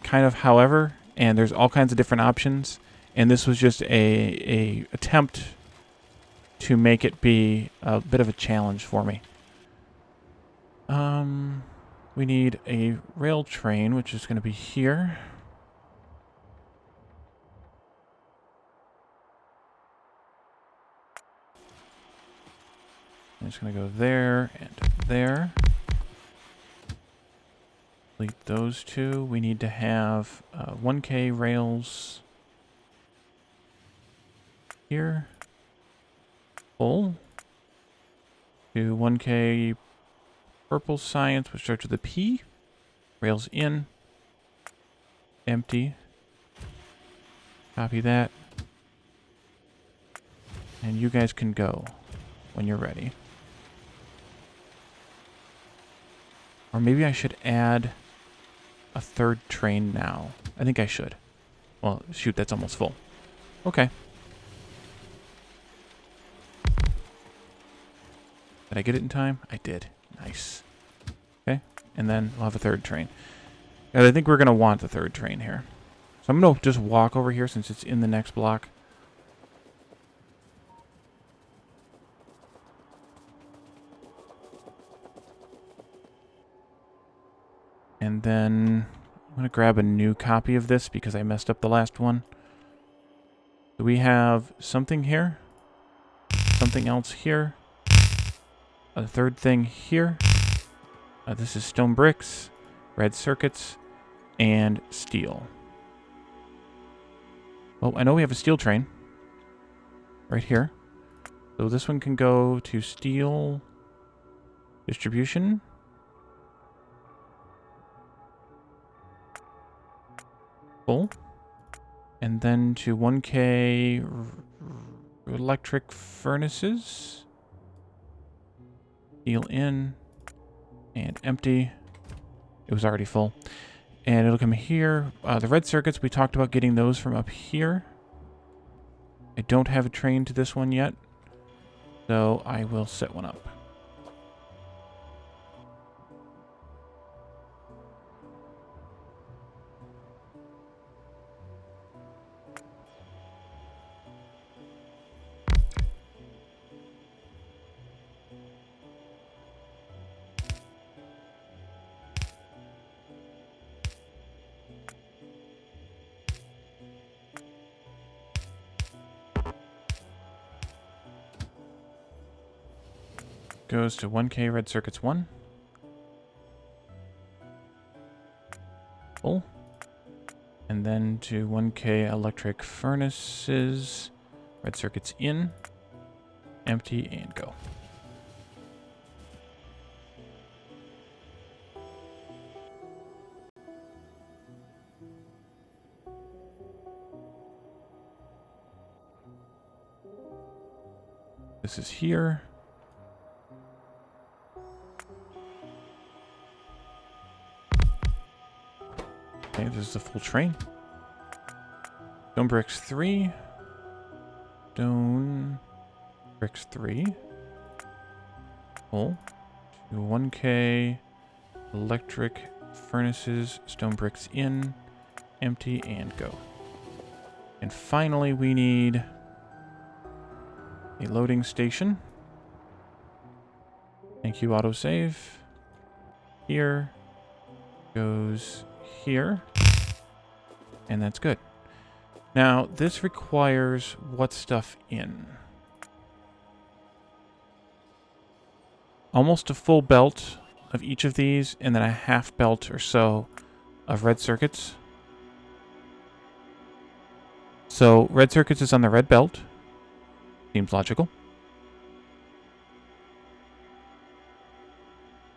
kind of however, and there's all kinds of different options, and this was just a attempt to make it be a bit of a challenge for me. We need a rail train, which is going to be here. I'm just going to go there and there. Delete those two. We need to have 1K rails here. Full. To 1K purple science, which starts with a P. Rails in. Empty. Copy that. And you guys can go when you're ready. Or maybe I should add a third train now. I think I should. Well, shoot, that's almost full. Okay. Did I get it in time? I did. Nice. Okay. And then we'll have a third train. And I think we're going to want the third train here. So I'm going to just walk over here since it's in the next block. And then I'm going to grab a new copy of this because I messed up the last one. So we have something here, something else here, a third thing here. This is stone bricks, red circuits, and steel. Well, I know we have a steel train right here. So this one can go to steel distribution. And then to 1K electric furnaces. Steel in and empty. It was already full. And it'll come here. The red circuits, we talked about getting those from up here. I don't have a train to this one yet, so I will set one up. Goes to 1K red circuits 1. Full. And then to 1K electric furnaces. Red circuits in. Empty and go. This is here. Okay, this is the full train. Stone bricks 3. Stone bricks 3. Full. To 1K electric furnaces. Stone bricks in. Empty and go. And finally we need a loading station. Thank you, autosave. Here goes here. And that's good. Now, this requires what stuff in? Almost a full belt of each of these, and then a half belt or so of red circuits. So, red circuits is on the red belt. Seems logical.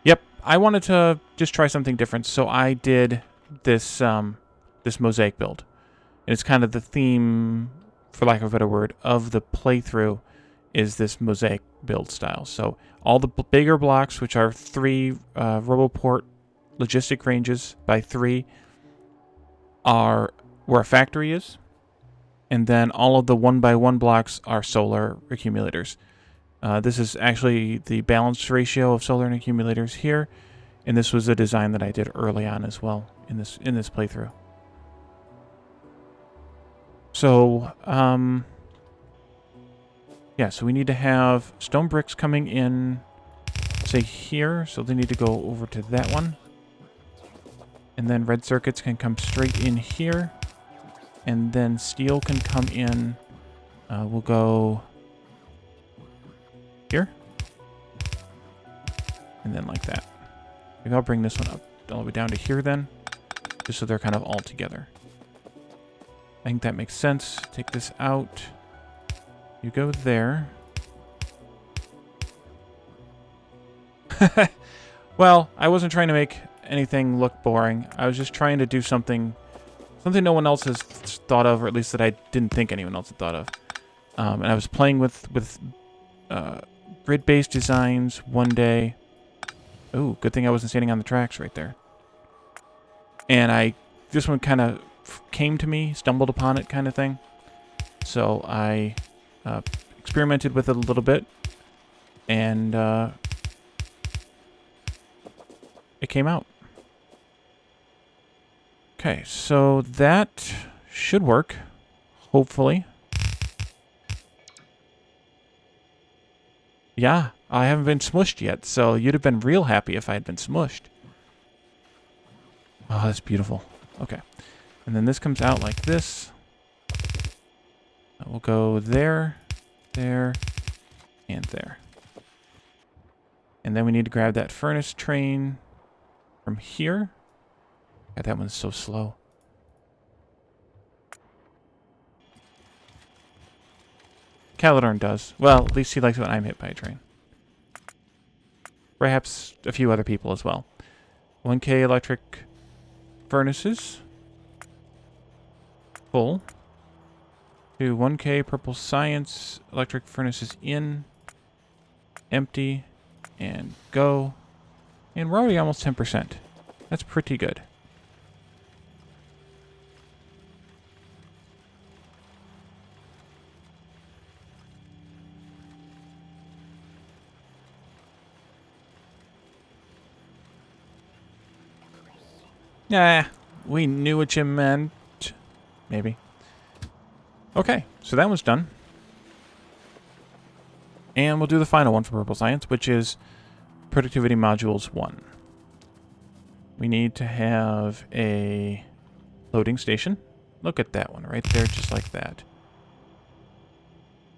Yep, I wanted to just try something different, so I did this this mosaic build. And it's kind of the theme, for lack of a better word, of the playthrough is this mosaic build style. So all the bigger blocks, which are 3 RoboPort logistic ranges by 3 are where a factory is, and then all of the 1x1 blocks are solar accumulators. This is actually the balanced ratio of solar and accumulators here, and this was a design that I did early on as well in this playthrough. So, yeah, so we need to have stone bricks coming in, say here, so they need to go over to that one. And then red circuits can come straight in here. And then steel can come in. We'll go here. And then like that. Maybe I'll bring this one up all the way down to here then. Just so they're kind of all together. I think that makes sense. Take this out. You go there. Well, I wasn't trying to make anything look boring. I was just trying to do something no one else has thought of, or at least that I didn't think anyone else had thought of. And I was playing with grid-based designs one day. Ooh, good thing I wasn't standing on the tracks right there. And this one kind of came to me, stumbled upon it kind of thing. So I experimented with it a little bit, and it came out. Okay, so that should work, hopefully. Yeah, I haven't been smushed yet, so you'd have been real happy if I had been smushed. Oh, that's beautiful. Okay. And then this comes out like this. We'll go there, there, and there. And then we need to grab that furnace train from here. God, that one's so slow. Caladorn does. Well, at least he likes when I'm hit by a train. Perhaps a few other people as well. 1K electric furnaces. Full. To 1K purple science electric furnaces in. Empty. And go. And we're already almost 10%. That's pretty good. Nah, we knew what you meant. Maybe. Okay, so that one's done. And we'll do the final one for Purple Science, which is Productivity Modules 1. We need to have a loading station. Look at that one right there, just like that.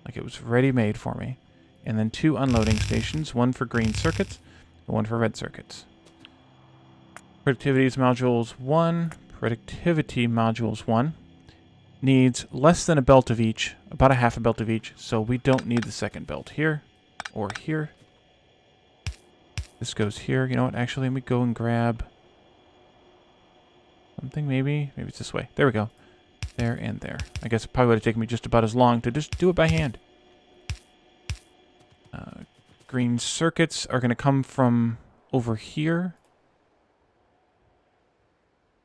Like it was ready-made for me. And then 2 unloading stations, one for green circuits and one for red circuits. Productivity Modules 1 needs less than a belt of each, about a half a belt of each, so we don't need the second belt here or here. This goes here. You know what? Actually, let me go and grab something maybe. Maybe it's this way. There we go. There and there. I guess it probably would have taken me just about as long to just do it by hand. Green circuits are going to come from over here.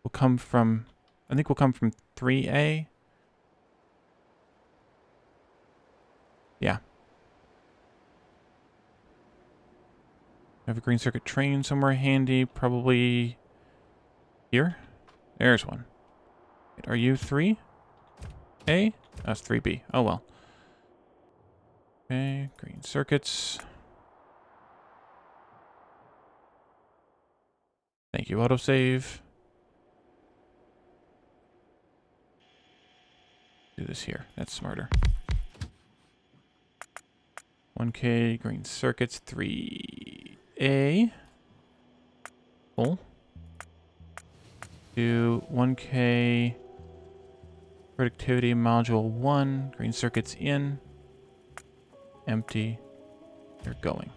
Will come from, I think we'll come from 3A. Yeah. I have a green circuit train somewhere handy, probably here. There's one. Wait, are you 3A? That's 3B. Oh well. Okay, green circuits. Thank you, autosave. Do this here. That's smarter. 1K green circuits, 3A. Full. Do 1K productivity module 1, green circuits in. Empty. They're going.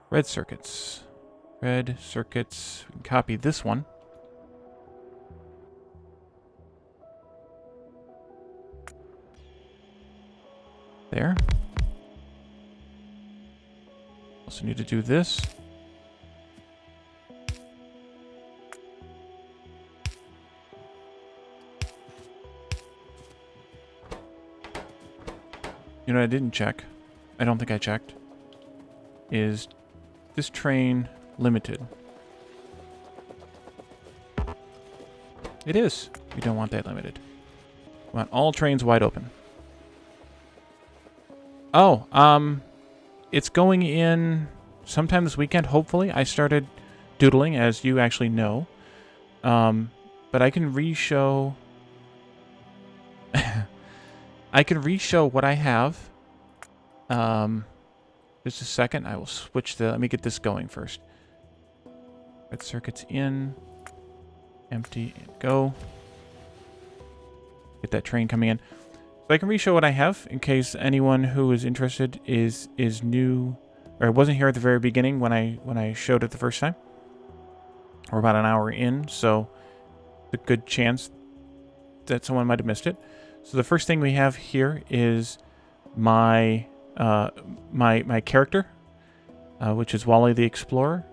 Red circuits. Red circuits. We can copy this one. There. Also need to do this. You know what I didn't check? I don't think I checked. Is this train limited? It is. We don't want that limited. We want all trains wide open. Oh, it's going in sometime this weekend, hopefully. I started doodling, as you actually know. But I can re-show... I can re-show what I have. Just a second. I will switch the... Let me get this going first. Red circuits in. Empty and go. Get that train coming in. So I can re-show what I have in case anyone who is interested is new or wasn't here at the very beginning when I showed it the first time. We're about an hour in, so a good chance that someone might have missed it. So the first thing we have here is my my character, which is Wally the Explorer.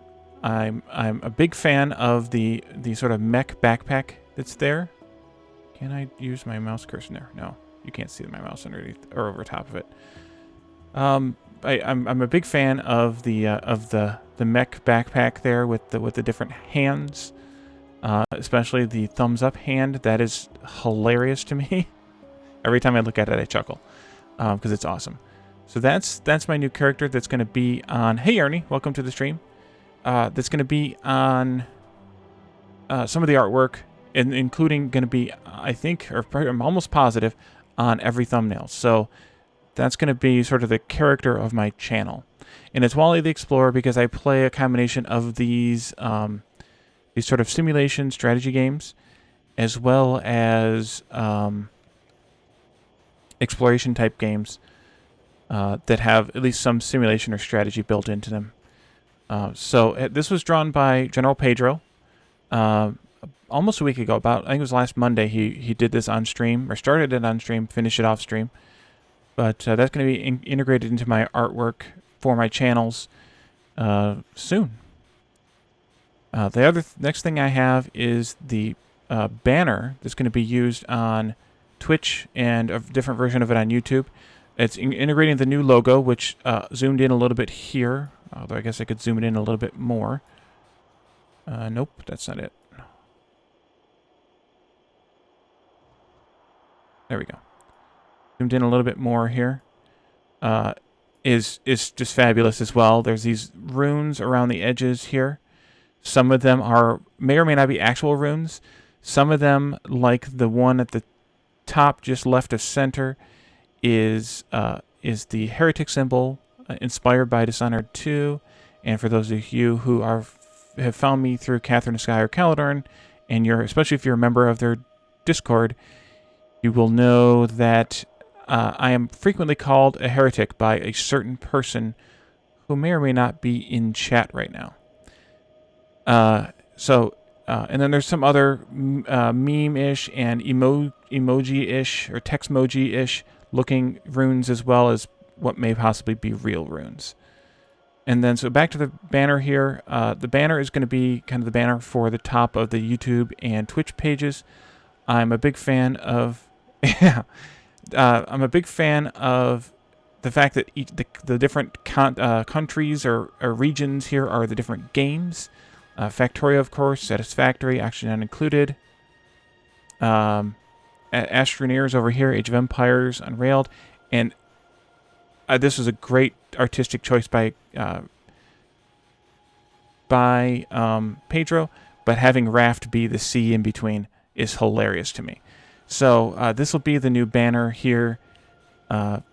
I'm a big fan of the sort of mech backpack that's there. Can I use my mouse cursor there? No, you can't see my mouse underneath or over top of it. I'm a big fan of the mech backpack there with the different hands, especially the thumbs up hand. That is hilarious to me. Every time I look at it, I chuckle because it's awesome. So that's my new character that's going to be on. Hey Ernie, welcome to the stream. That's going to be on some of the artwork, including going to be, I think, or I'm almost positive, on every thumbnail. So that's going to be sort of the character of my channel. And it's Wally the Explorer because I play a combination of these sort of simulation strategy games, as well as exploration type games that have at least some simulation or strategy built into them. So this was drawn by General Pedro almost a week ago. I think it was last Monday. He did this on stream, or started it on stream, finished it off stream. But that's going to be integrated into my artwork for my channels soon. The next thing I have is the banner that's going to be used on Twitch and a different version of it on YouTube. It's integrating the new logo, which zoomed in a little bit here. Although I guess I could zoom it in a little bit more. Nope, that's not it. There we go. Zoomed in a little bit more here. Is just fabulous as well. There's these runes around the edges here. Some of them may or may not be actual runes. Some of them, like the one at the top just left of center, is the heretic symbol inspired by Dishonored 2. And for those of you who have found me through Catherine of Sky or Caledorn, and especially if you're a member of their Discord, you will know that I am frequently called a heretic by a certain person who may or may not be in chat right now. And then there's some other meme-ish and emoji-ish or textmoji-ish looking runes, as well as what may possibly be real runes. And then, so back to the banner here. The banner is going to be kind of the banner for the top of the YouTube and Twitch pages. I'm a big fan of... I'm a big fan of the fact that the different countries or regions here are the different games. Factorio, of course, Satisfactory, actually not included. Astroneers over here, Age of Empires, Unrailed. And this was a great artistic choice by Pedro, but having Raft be the C in between is hilarious to me. So this will be the new banner here on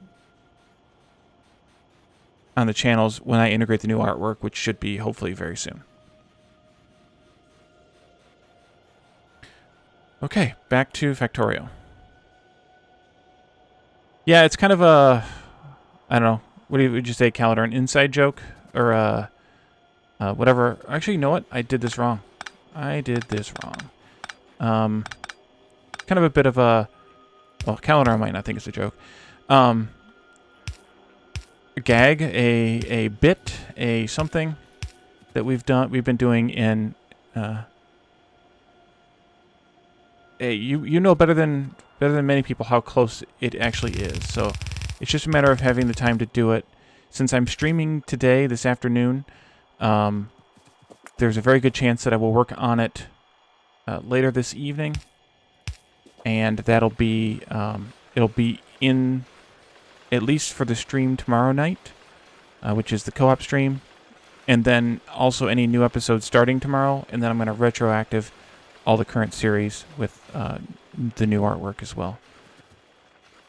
the channels when I integrate the new artwork, which should be hopefully very soon. Okay, back to Factorio. Yeah, it's kind of a, I don't know, would you say, Caledorn inside joke? Or whatever. Actually, you know what? I did this wrong. Kind of a bit of a, well, Caledorn might not think it's a joke. A gag, a bit, a something that we've been doing in, you know better than many people how close it actually is. So It's just a matter of having the time to do it. Since I'm streaming today, this afternoon, there's a very good chance that I will work on it later this evening, and that'll be it'll be in at least for the stream tomorrow night, which is the co-op stream, and then also any new episodes starting tomorrow, and then I'm going to retroactive all the current series with the new artwork as well.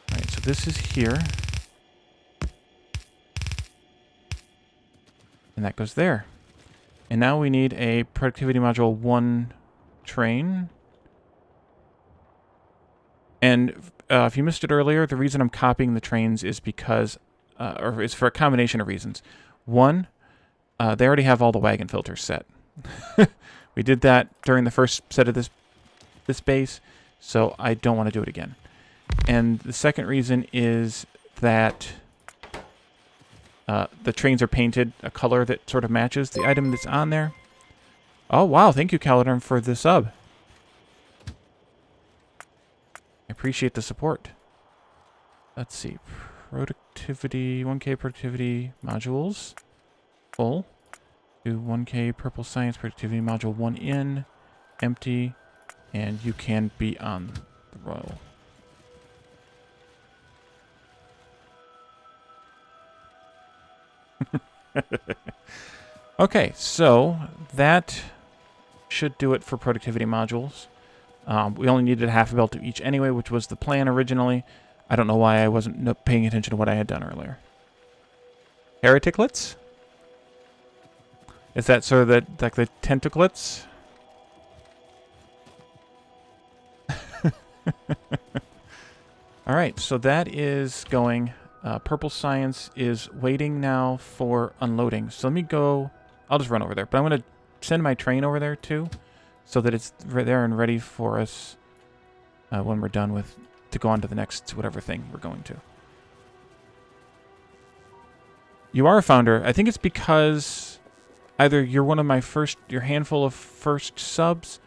All right, so this is here, and that goes there. And now we need a productivity module 1 train. And if you missed it earlier, the reason I'm copying the trains is because, or is for a combination of reasons. One, they already have all the wagon filters set. We did that during the first set of this base, so I don't want to do it again. And the second reason is that the trains are painted a color that sort of matches the item that's on there. Oh, wow. Thank you, Caladon, for the sub. I appreciate the support. Let's see. Productivity, 1K productivity modules. Full. Do 1K purple science productivity module 1 in. Empty. And you can be on the roll. Okay, so that should do it for productivity modules. We only needed half a belt of each anyway, which was the plan originally. I don't know why I wasn't paying attention to what I had done earlier. Hereticlets? Is that sort of like the tentaclets? Alright, so that is going. Purple Science is waiting now for unloading. So let me go. I'll just run over there. But I'm going to send my train over there too, so that it's there and ready for us when we're done with to go on to the next whatever thing we're going to. You are a founder. I think it's because either you're one of my your handful of first subs,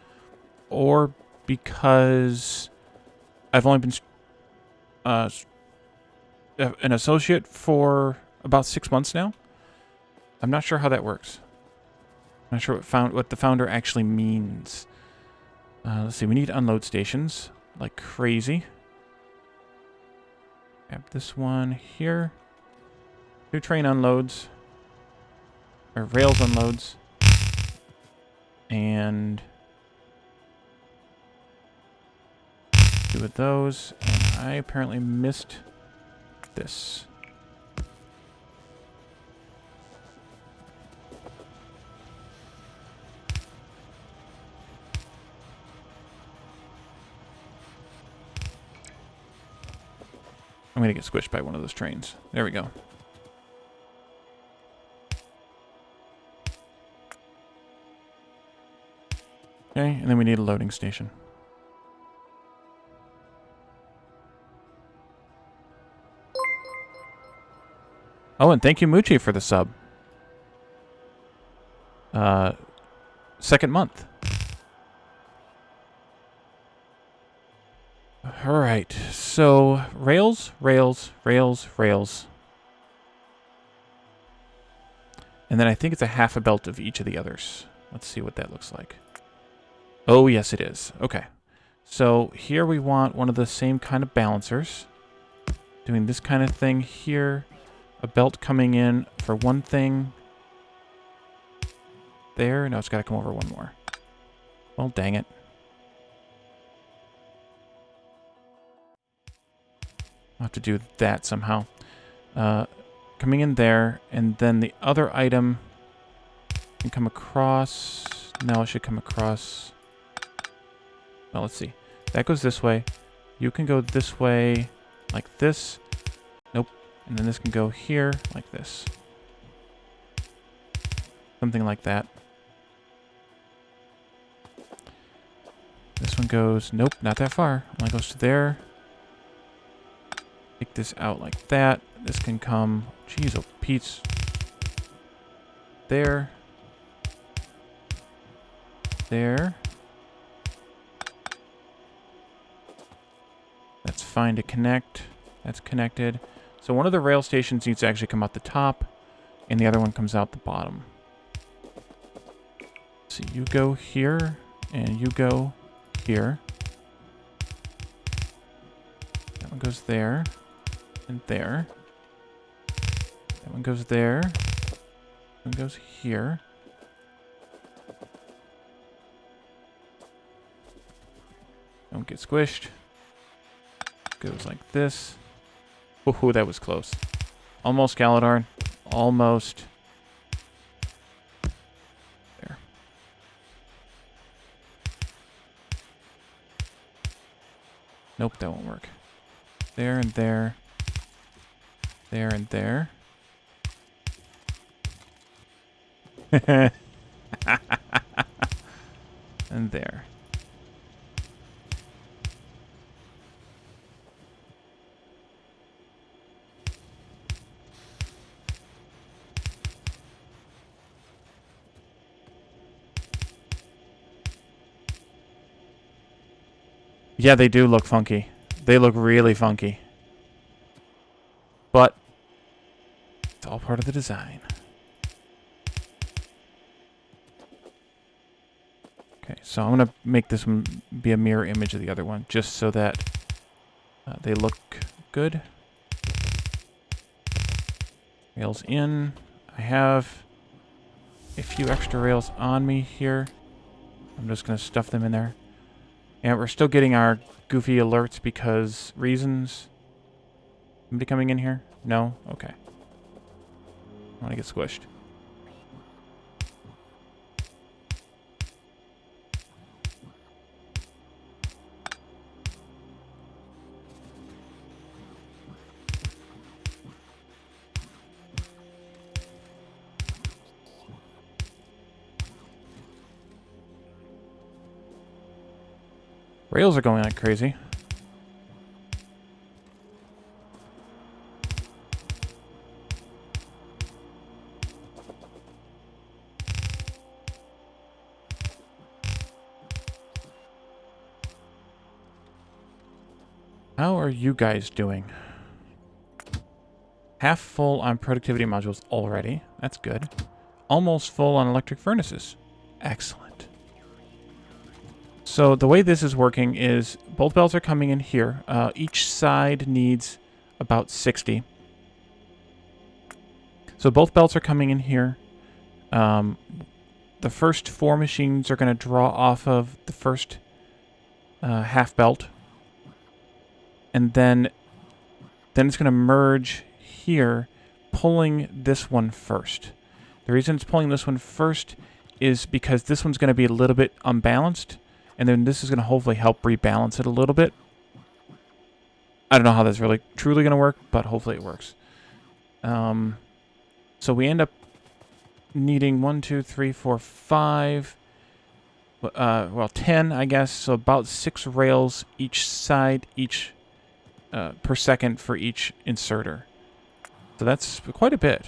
or because I've only been an associate for about 6 months now. I'm not sure how that works. I'm not sure what the founder actually means. Let's see. We need unload stations like crazy. Grab this one here. 2 train unloads. Or rails unloads. And 2 of those. And I apparently missed this. I'm going to get squished by one of those trains. There we go. Okay, and then we need a loading station. Oh, and thank you, Muchi, for the sub. 2nd month. Alright, so rails, rails, rails, rails. And then I think it's a half a belt of each of the others. Let's see what that looks like. Oh, yes, it is. Okay. So here we want one of the same kind of balancers. Doing this kind of thing here. A belt coming in for one thing. There. No, it's got to come over one more. Well, dang it. I'll have to do that somehow. Coming in there, and then the other item can come across. No, it should come across. Well, let's see. That goes this way. You can go this way like this. Nope. And then this can go here like this. Something like that. This one goes, nope, not that far. Only goes to there. Take this out like that. This can come, jeez, oh, Pete's. There. There. That's fine to connect. That's connected. So one of the rail stations needs to actually come out the top, and the other one comes out the bottom. So you go here, and you go here. That one goes there, and there. That one goes there. That one goes here. Don't get squished. Goes like this. Ooh, that was close. Almost, Galadar. Almost. There. Nope, that won't work. There and there. There and there. And there. Yeah, they do look funky. They look really funky. But it's all part of the design. Okay, so I'm going to make this one be a mirror image of the other one, just so that they look good. Rails in. I have a few extra rails on me here. I'm just going to stuff them in there. And we're still getting our goofy alerts because reasons. Somebody coming in here? No? Okay. I want to get squished. Rails are going like crazy. How are you guys doing? Half full on productivity modules already. That's good. Almost full on electric furnaces. Excellent. So the way this is working is both belts are coming in here. Each side needs about 60. So both belts are coming in here. The first 4 machines are going to draw off of the first half belt. And then it's going to merge here, pulling this one first. The reason it's pulling this one first is because this one's going to be a little bit unbalanced. And then this is going to hopefully help rebalance it a little bit. I don't know how that's really truly going to work, but hopefully it works. So we end up needing 1, 2, 3, 4, 5. Well, 10, I guess. So about 6 rails each side, each per second for each inserter. So that's quite a bit.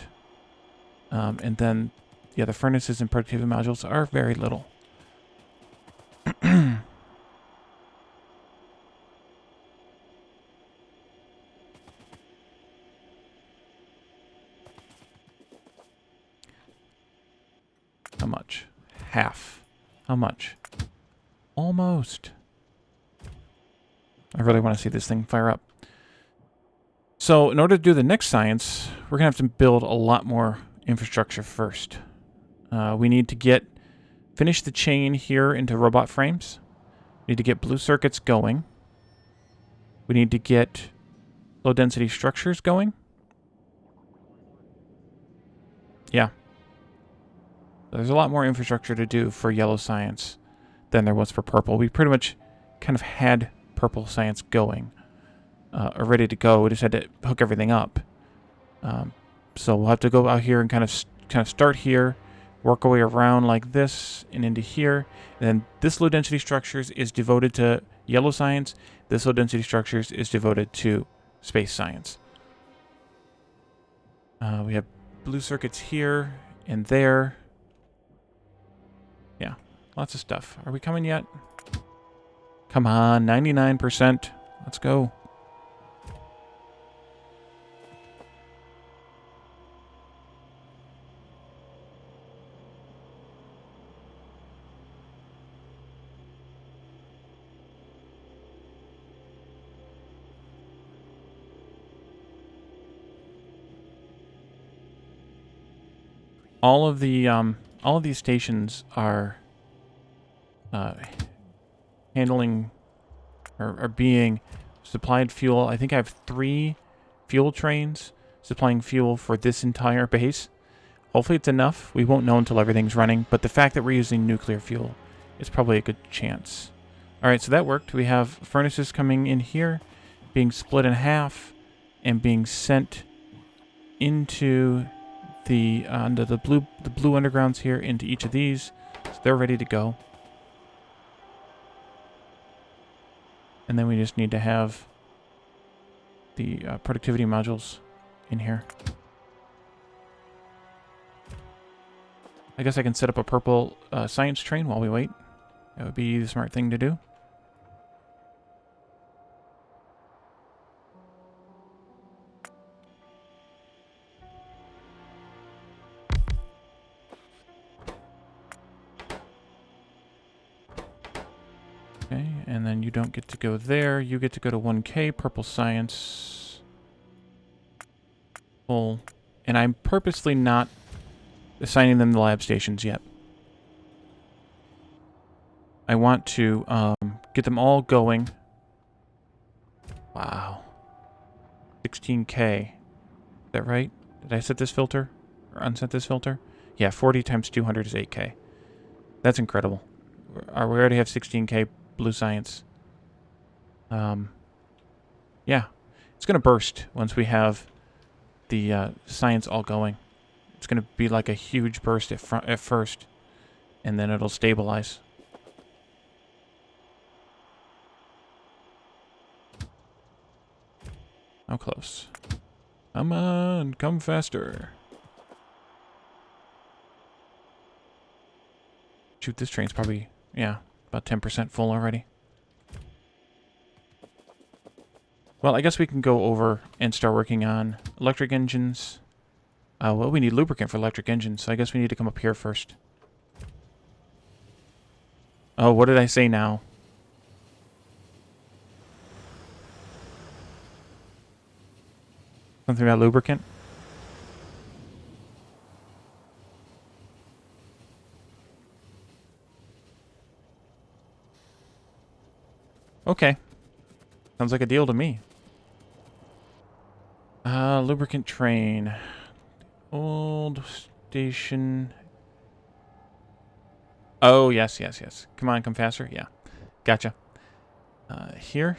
And then, yeah, the furnaces and productivity modules are very little. How much? Half. How much? Almost. I really want to see this thing fire up. So in order to do the next science, we're going to have to build a lot more infrastructure first. We need to finish the chain here into robot frames. We need to get blue circuits going. We need to get low density structures going. Yeah. There's a lot more infrastructure to do for yellow science than there was for purple. We pretty much kind of had purple science going, or ready to go. We just had to hook everything up. So we'll have to go out here and kind of start here, work our way around like this and into here. And then this low density structures is devoted to yellow science. This low density structures is devoted to space science. We have blue circuits here and there. Yeah, lots of stuff. Are we coming yet? Come on, 99%. Let's go. all of these stations are handling or are being supplied fuel. I think I have 3 fuel trains supplying fuel for this entire base. Hopefully it's enough. We won't know until everything's running, but the fact that we're using nuclear fuel is probably a good chance. Alright, so that worked. We have furnaces coming in here, being split in half, and being sent into the blue undergrounds here into each of these. So they're ready to go. And then we just need to have the productivity modules in here. I guess I can set up a purple science train while we wait. That would be the smart thing to do. Okay, and then you don't get to go there. You get to go to 1K, purple science. Full. And I'm purposely not assigning them the lab stations yet. I want to get them all going. Wow. 16K. Is that right? Did I set this filter? Or unset this filter? Yeah, 40 times 200 is 8K. That's incredible. We already have 16K blue science. Yeah. It's going to burst once we have the science all going. It's going to be like a huge burst at first, and then it'll stabilize. How close? Come on, come faster. Shoot, this train's probably, yeah, about 10% full already. Well, I guess we can go over and start working on electric engines. Well, we need lubricant for electric engines, so I guess we need to come up here first. Oh, what did I say now? Something about lubricant? Okay. Sounds like a deal to me. Lubricant train. Old station. Oh, yes, yes, yes. Come on, come faster. Yeah. Gotcha. Here.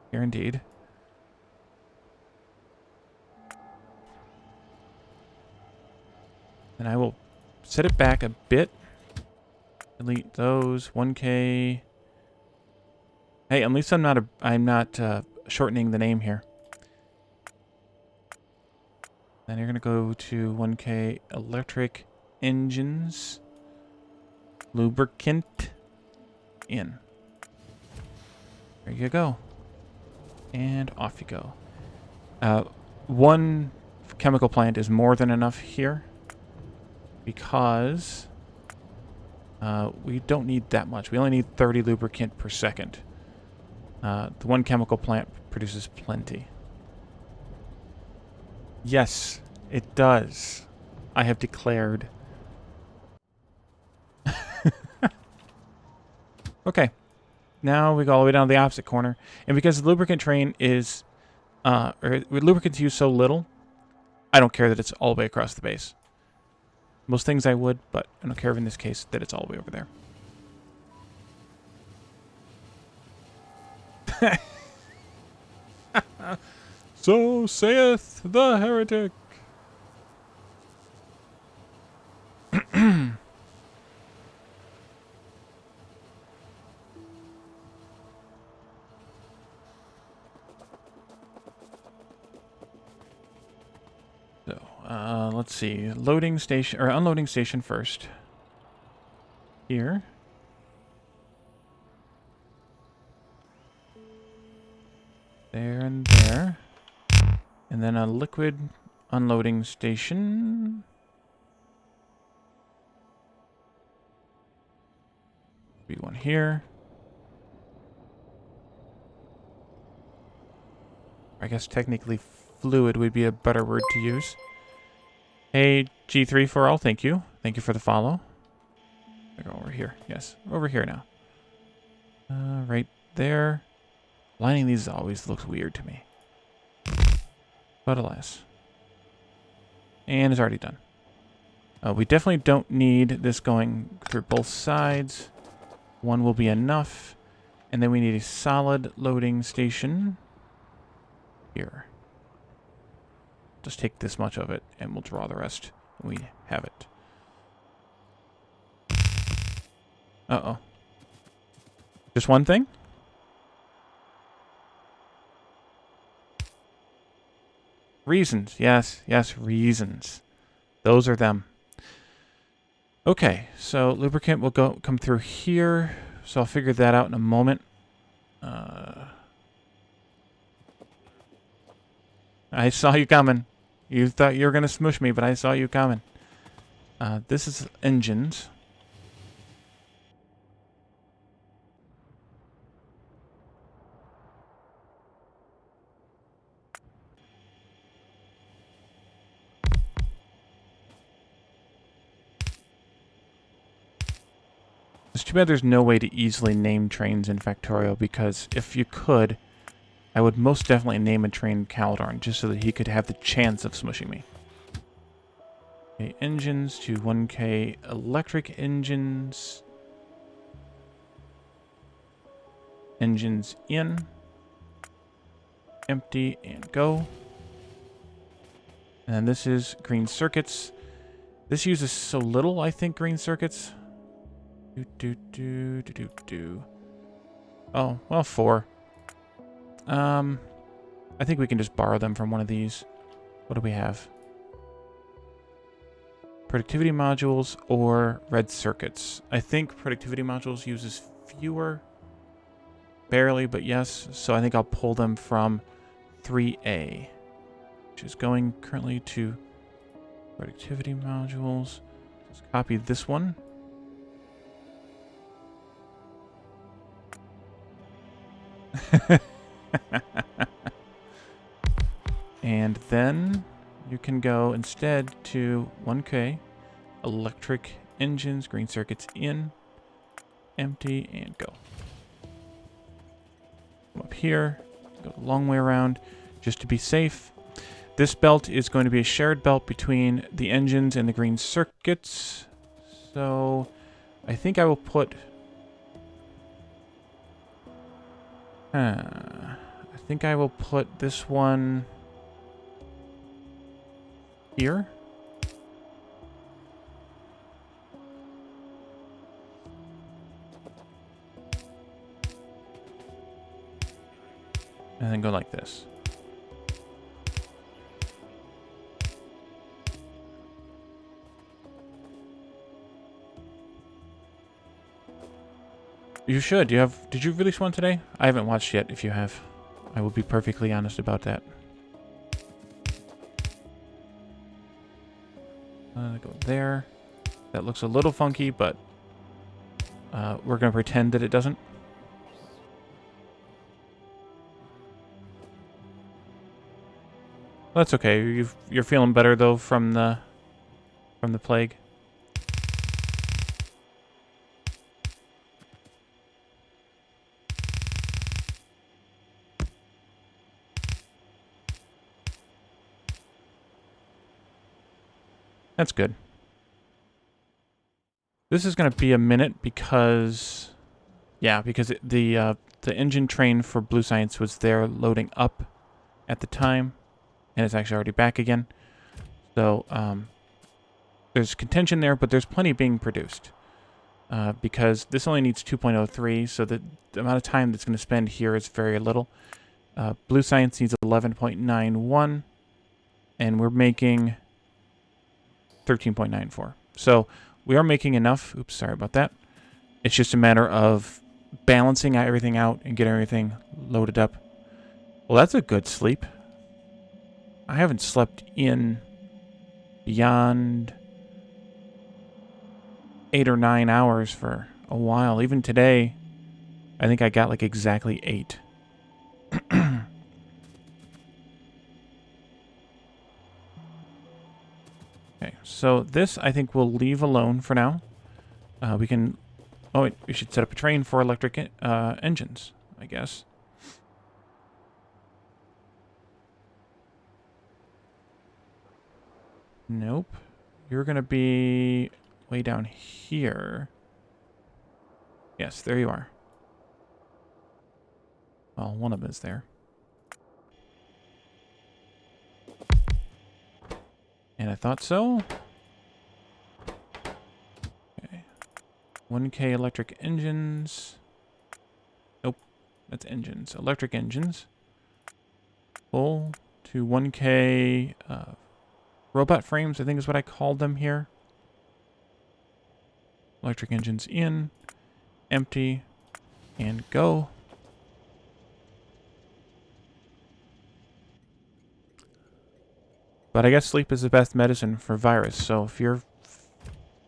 Here indeed. And I will set it back a bit. Delete those. 1K. Hey, at least I'm not shortening the name here. Then you're gonna go to 1K electric engines. Lubricant in. There you go. And off you go. One chemical plant is more than enough here because we don't need that much. We only need 30 lubricant per second. The one chemical plant produces plenty. Yes, it does. I have declared. Okay. Now we go all the way down to the opposite corner. And because the lubricant train is, lubricants use so little, I don't care that it's all the way across the base. Most things I would, but I don't care in this case that it's all the way over there. So saith the heretic. So, let's see. Loading station, or unloading station first. Here. There and there. And then a liquid unloading station. Be one here. I guess technically fluid would be a better word to use. Hey, G3 thank you. Thank you for the follow. I go over here. Yes, we're over here now. Right there. Lining these always looks weird to me. But alas. And it's already done. We definitely don't need this going through both sides. One will be enough. And then we need a solid loading station here. Just take this much of it, and we'll draw the rest when we have it. Uh-oh. Just one thing? Reasons. Yes, yes, reasons. Those are them. Okay, so lubricant will come through here. So I'll figure that out in a moment. I saw you coming. You thought you were going to smush me, but I saw you coming. This is engines. It's too bad there's no way to easily name trains in Factorio, because if you could, I would most definitely name a train Caldorn, just so that he could have the chance of smushing me. Okay, engines to 1K electric engines. Engines in. Empty and go. And this is green circuits. This uses so little, I think, green circuits. Oh, well, 4. I think we can just borrow them from one of these. What do we have? Productivity modules or red circuits. I think productivity modules uses fewer. Barely, but yes. So I think I'll pull them from 3A, which is going currently to productivity modules. Let's copy this one. And then you can go instead to 1K electric engines, green circuits in, empty, and go. Come up here, go the long way around just to be safe. This belt is going to be a shared belt between the engines and the green circuits. So I think I will put... I think I will put this one here. And then go like this. You should. Did you release one today? I haven't watched yet, if you have. I will be perfectly honest about that. Go there. That looks a little funky, but we're going to pretend that it doesn't. That's okay. You're feeling better though from the plague. That's good. This is going to be a minute because, yeah, because the engine train for Blue Science was there loading up at the time, and it's actually already back again. So there's contention there, but there's plenty being produced because this only needs 2.03, so the amount of time that's going to spend here is very little. Blue Science needs 11.91, and we're making 13.94. So we are making enough. Oops, sorry about that. It's just a matter of balancing everything out and getting everything loaded up. Well, that's a good sleep. I haven't slept in beyond 8 or 9 hours for a while. Even today, I think I got like exactly 8. Okay, So this, I think, we'll leave alone for now. We can... Oh, wait, we should set up a train for electric engines, I guess. Nope. You're going to be way down here. Yes, there you are. Well, one of them is there. And I thought so. Okay. 1K electric engines. Nope. That's engines. Electric engines. Full to 1K robot frames, I think is what I called them here. Electric engines in. Empty. And go. But I guess sleep is the best medicine for virus, so if you're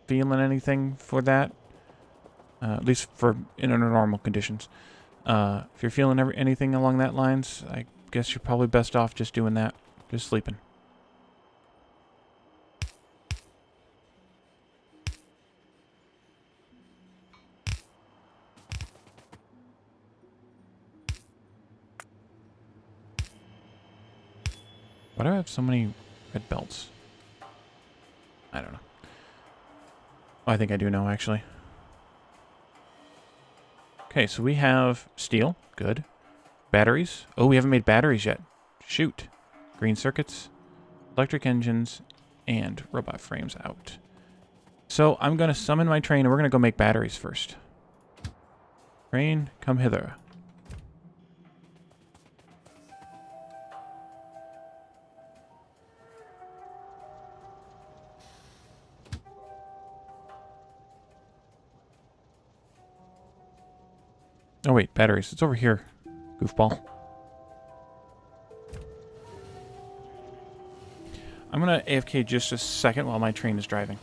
feeling anything for that, at least for in under normal conditions, if you're feeling anything along that lines, I guess you're probably best off just doing that, just sleeping. Why do I have so many red belts? I don't know. Oh, I think I do know, actually. Okay, so we have steel. Good. Batteries. Oh, we haven't made batteries yet. Shoot. Green circuits, electric engines, and robot frames out. So I'm going to summon my train, and we're going to go make batteries first. Train, come hither. Oh wait, batteries. It's over here, goofball. I'm gonna AFK just a second while my train is driving.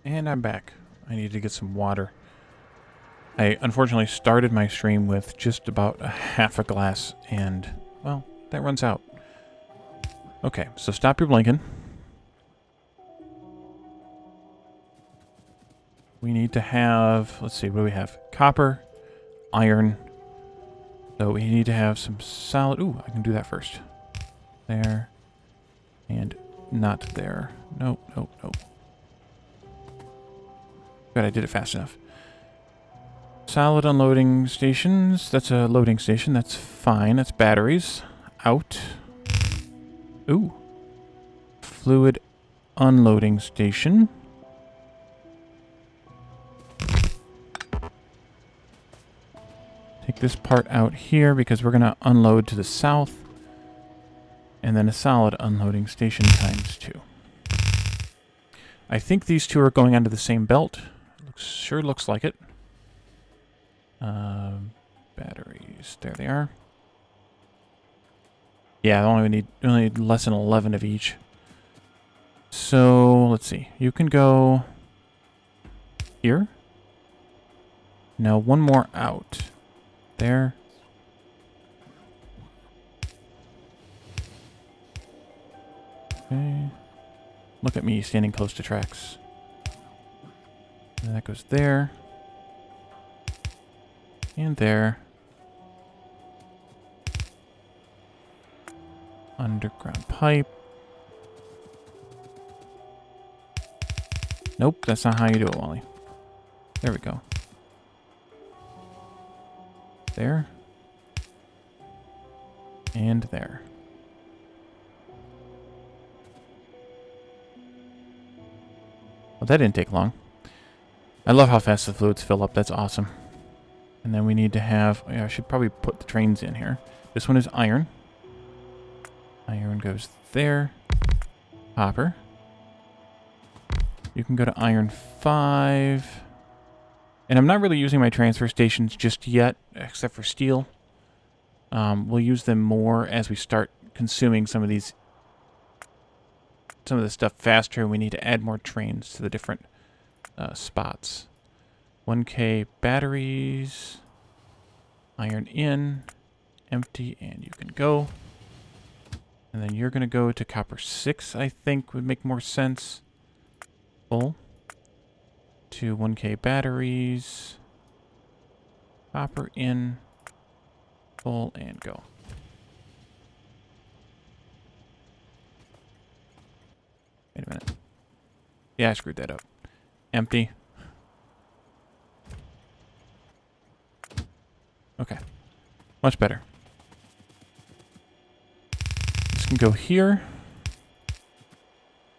And I'm back. I need to get some water. I unfortunately started my stream with just about half a glass, and, well, that runs out. Okay, so stop your blinking. We need to have, let's see, what do we have? Copper, iron. So we need to have some solid, ooh, I can do that first. There. And not there. Nope, nope, nope. Good, I did it fast enough. Solid unloading stations. That's a loading station. That's fine. That's batteries. Out. Ooh. Fluid unloading station. Take this part out here because we're going to unload to the south. And then a solid unloading station ×2. I think these two are going onto the same belt. Sure looks like it. Batteries. There they are. Yeah, I only need less than 11 of each. So, let's see. You can go here. Now, one more out. There. Okay. Look at me standing close to tracks. And that goes there. And there. Underground pipe. Nope, that's not how you do it, Wally. There we go. There. And there. Well, that didn't take long. I love how fast the fluids fill up. That's awesome. And then we need to have... Yeah, I should probably put the trains in here. This one is iron. Iron goes there. Copper. You can go to iron 5. And I'm not really using my transfer stations just yet, except for steel. We'll use them more as we start consuming some of these... some of the stuff faster, and we need to add more trains to the different spots. 1K batteries. Iron in. Empty, and you can go. And then you're going to go to copper 6, I think would make more sense. Full. To 1K batteries. Copper in. Full, and go. Wait a minute. Yeah, I screwed that up. Empty. Okay. Much better. This can go here.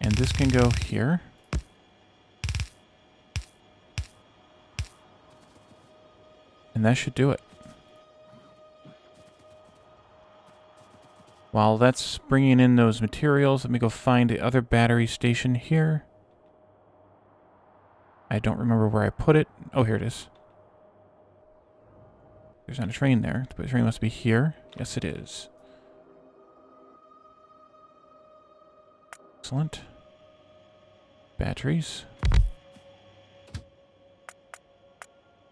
And this can go here. And that should do it. While that's bringing in those materials, let me go find the other battery station here. I don't remember where I put it. Oh, here it is. There's not a train there. The train must be here. Yes, it is. Excellent. Batteries.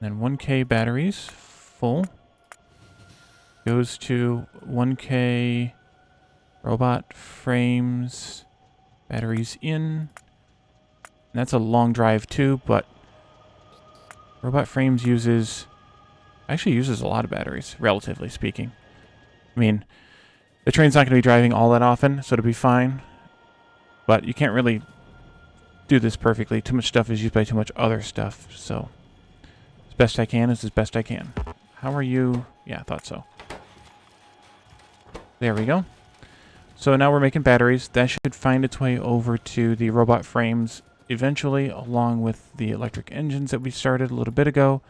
Then 1K batteries. Full. Goes to 1K robot frames. Batteries in. And that's a long drive too, but robot frames actually uses a lot of batteries, relatively speaking. I mean, the train's not going to be driving all that often, so it'll be fine. But you can't really do this perfectly. Too much stuff is used by too much other stuff, so as best I can is as best I can. How are you? Yeah, I thought so. There we go. So now we're making batteries. That should find its way over to the robot frames eventually, along with the electric engines that we started a little bit ago.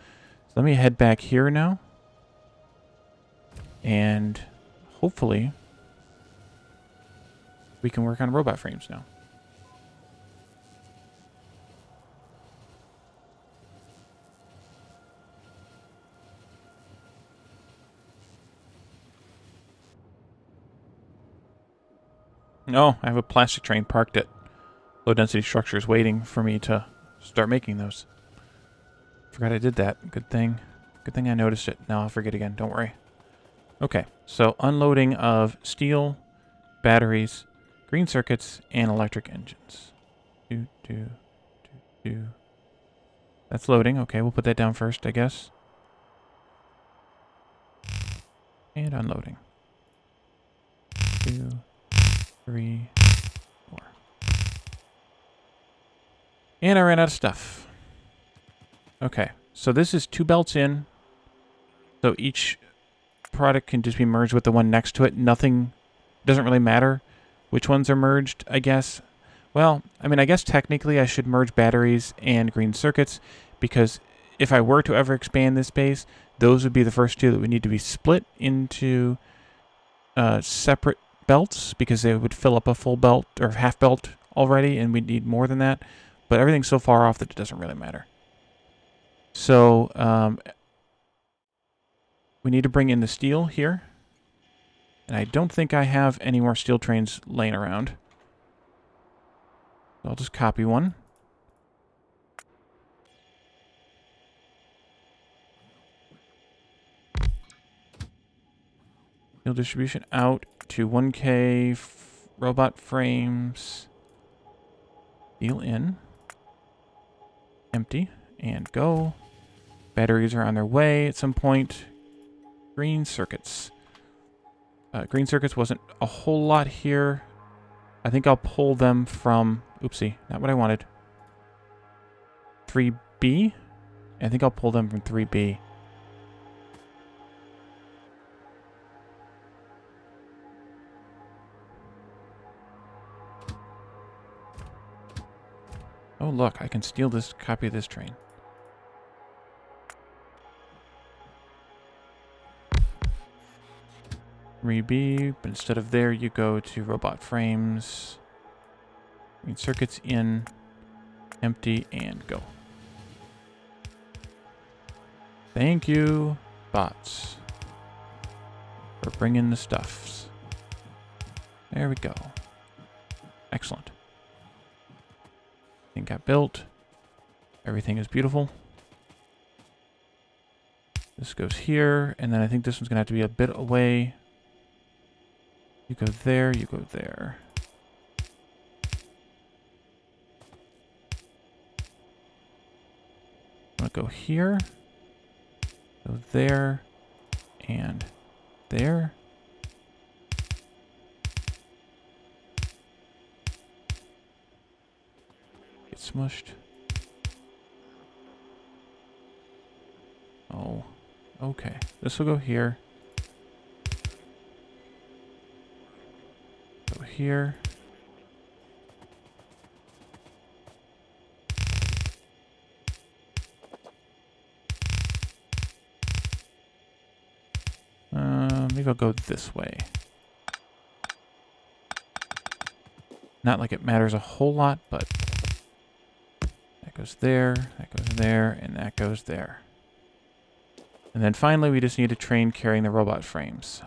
So let me head back here now. And hopefully we can work on robot frames now. Oh, I have a plastic train parked at low density structures waiting for me to start making those. Forgot I did that. Good thing. Good thing I noticed it. Now I'll forget again. Don't worry. Okay, so unloading of steel, batteries, green circuits, and electric engines. That's loading. Okay, we'll put that down first, I guess. And unloading. 2, 3, 4. And I ran out of stuff. Okay, so this is 2 belts in. So each product can just be merged with the one next to it. Nothing, doesn't really matter which ones are merged, I guess. Well, I mean, I guess technically I should merge batteries and green circuits, because if I were to ever expand this base, those would be the first 2 that would need to be split into separate belts, because they would fill up a full belt or half belt already, and we'd need more than that. But everything's so far off that it doesn't really matter. So we need to bring in the steel here. And I don't think I have any more steel trains laying around. So I'll just copy one. Steel distribution out to 1K robot frames. Steel in. Empty. And go. Batteries are on their way at some point. Green circuits. Green circuits wasn't a whole lot here. I think I'll pull them from... Oopsie, not what I wanted. 3B? I think I'll pull them from 3B. Oh, look, I can steal this copy of this train. Re-B, but instead of there, you go to robot frames. Read circuits in, empty, and go. Thank you, bots, for bringing the stuffs. There we go. Excellent. Thing got built. Everything is beautiful. This goes here, and then I think this one's gonna have to be a bit away. You go there, you go there. I'm gonna go here, go there, and there. Get smushed. Oh, okay. This will go here. Go here. Maybe I'll go this way. Not like it matters a whole lot, but that goes there, and that goes there. And then finally, we just need a train carrying the robot frames.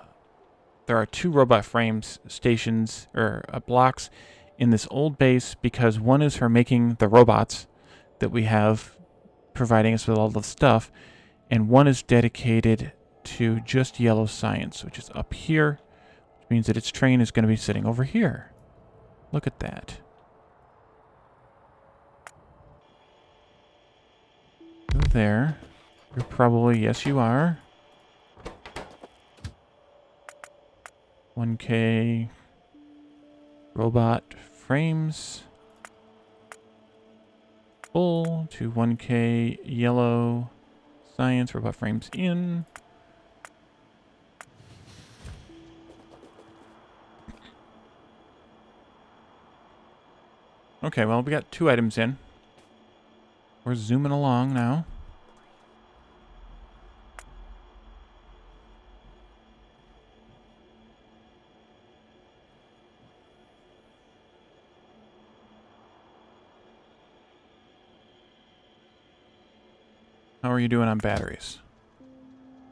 There are 2 robot frames stations, or blocks, in this old base because one is for making the robots that we have providing us with all the stuff, and one is dedicated to just yellow science, which is up here, which means that its train is going to be sitting over here. Look at that. Go there. You're probably, yes you are. 1K robot frames. Full to 1K yellow science robot frames in. Okay, well, we got 2 items in. We're zooming along now. How are you doing on batteries?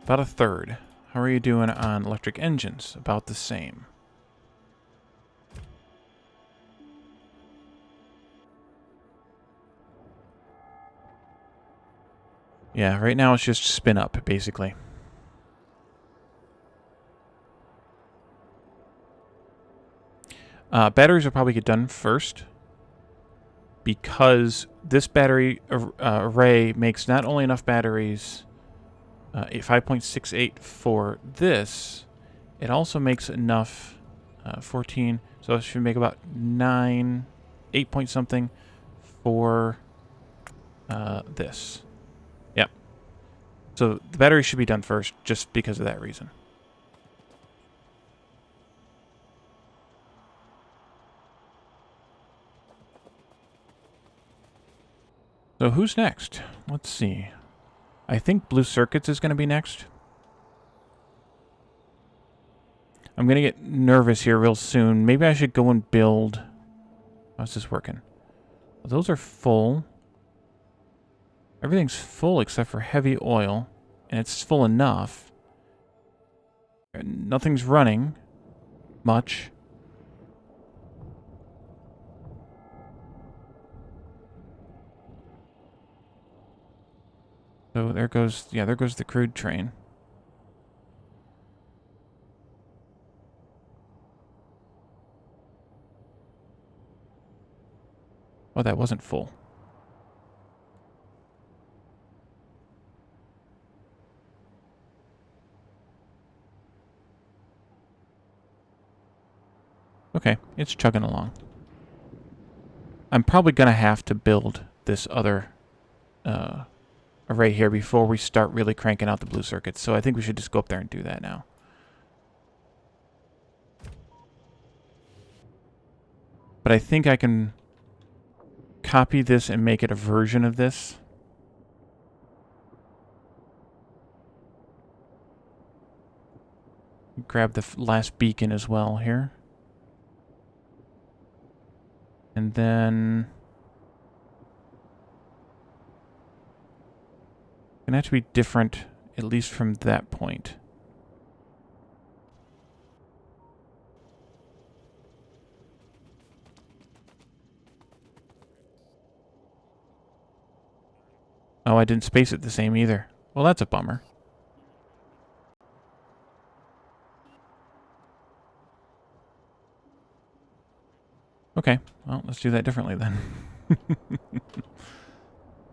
About a third. How are you doing on electric engines? About the same. Yeah, right now it's just spin up, basically. Batteries will probably get done first, because this battery array makes not only enough batteries, 5.68 for this, it also makes enough 14, so it should make about 8 point something for this. Yep. So the battery should be done first, just because of that reason. So who's next? Let's see. I think Blue Circuits is going to be next. I'm going to get nervous here real soon. Maybe I should go and build... How's this working? Well, those are full. Everything's full except for heavy oil. And it's full enough. Nothing's running much. So there goes, yeah, there goes the crude train. Oh, that wasn't full. Okay, it's chugging along. I'm probably going to have to build this other array here before we start really cranking out the blue circuits. So I think we should just go up there and do that now. But I think I can copy this and make it a version of this. Grab the last beacon as well here. And then it's gonna have to be different, at least from that point. Oh, I didn't space it the same either. Well, that's a bummer. Okay, well, let's do that differently then.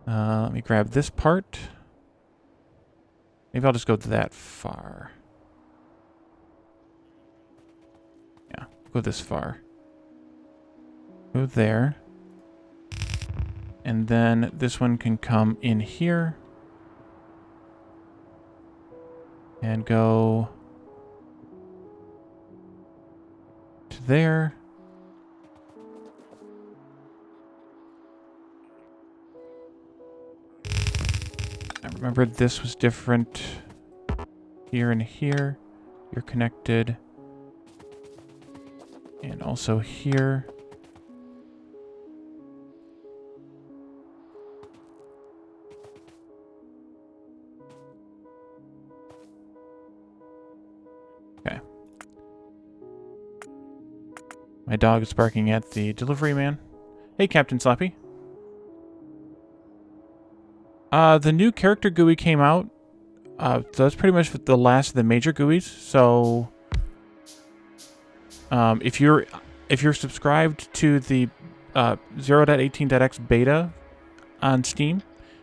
Let me grab this part. Maybe I'll just go that far. Yeah, go this far. Go there. And then this one can come in here. And go to there. I remembered this was different here and here. You're connected. And also here. Okay. My dog is barking at the delivery man. Hey, Captain Slappy. The new character GUI came out. So that's pretty much the last of the major GUIs. So, if you're subscribed to the 0.18.x beta on Steam,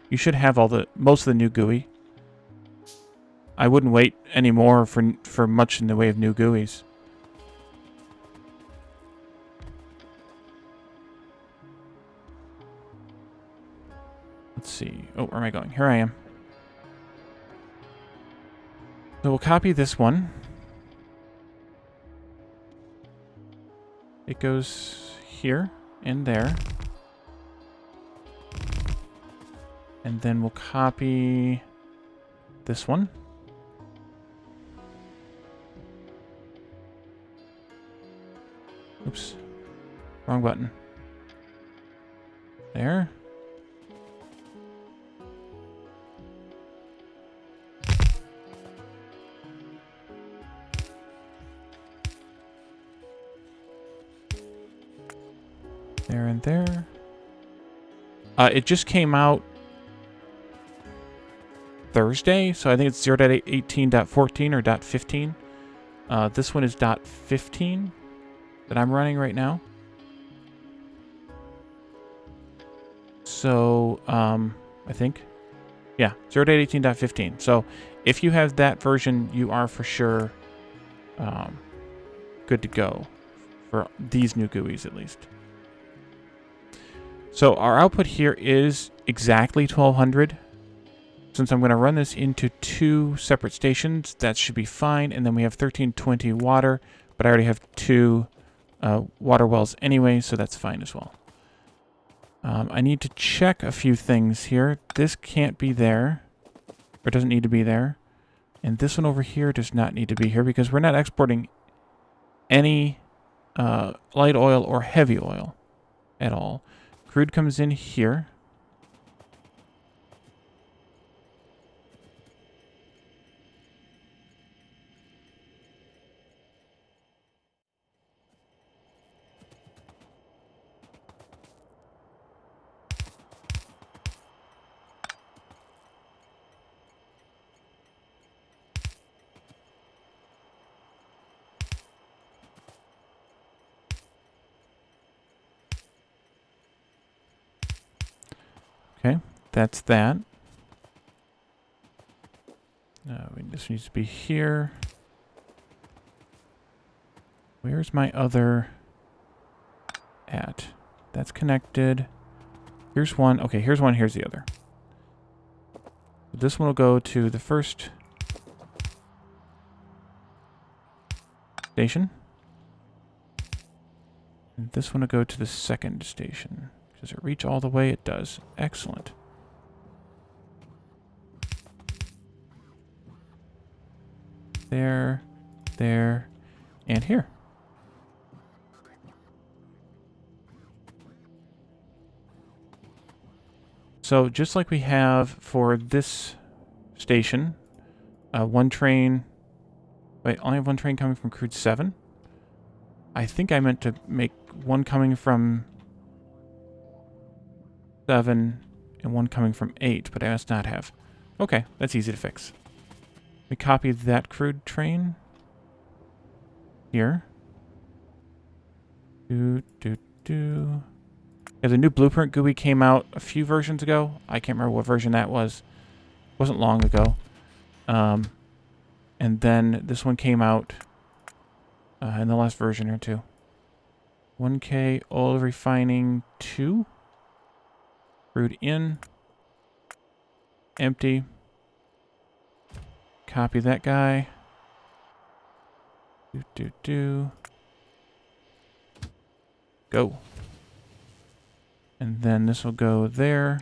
you should have most of the new GUI. I wouldn't wait anymore for much in the way of new GUIs. Let's see. Oh, where am I going? Here I am. So we'll copy this one. It goes here and there. And then we'll copy this one. Oops. Wrong button. There. There and there. It just came out Thursday, so I think it's 0.18.14 or .15. This one is .15 that I'm running right now. So, I think. Yeah, 0.18.15. So, if you have that version, you are for sure good to go for these new GUIs at least. So our output here is exactly 1200. Since I'm going to run this into 2 separate stations, that should be fine. And then we have 1320 water, but I already have 2 water wells anyway, so that's fine as well. I need to check a few things here. This can't be there, or doesn't need to be there. And this one over here does not need to be here because we're not exporting any light oil or heavy oil at all. Crude comes in here. Okay, that's that. This needs to be here. Where's my other at? That's connected. Here's one. Okay, here's one. Here's the other. This one will go to the first station. And this one will go to the second station. Does it reach all the way? It does. Excellent. There, there, and here. So just like we have for this station, one train... Wait, I only have one train coming from crude 7? I think I meant to make one coming from 7 and one coming from 8, but I must not have. Okay, that's easy to fix. Let me copy that crude train here. Yeah, the new blueprint GUI came out a few versions ago. I can't remember what version that was. It wasn't long ago. And then this one came out in the last version or two. 1K oil refining 2. Crude in. Empty. Copy that guy. Go. And then this will go there.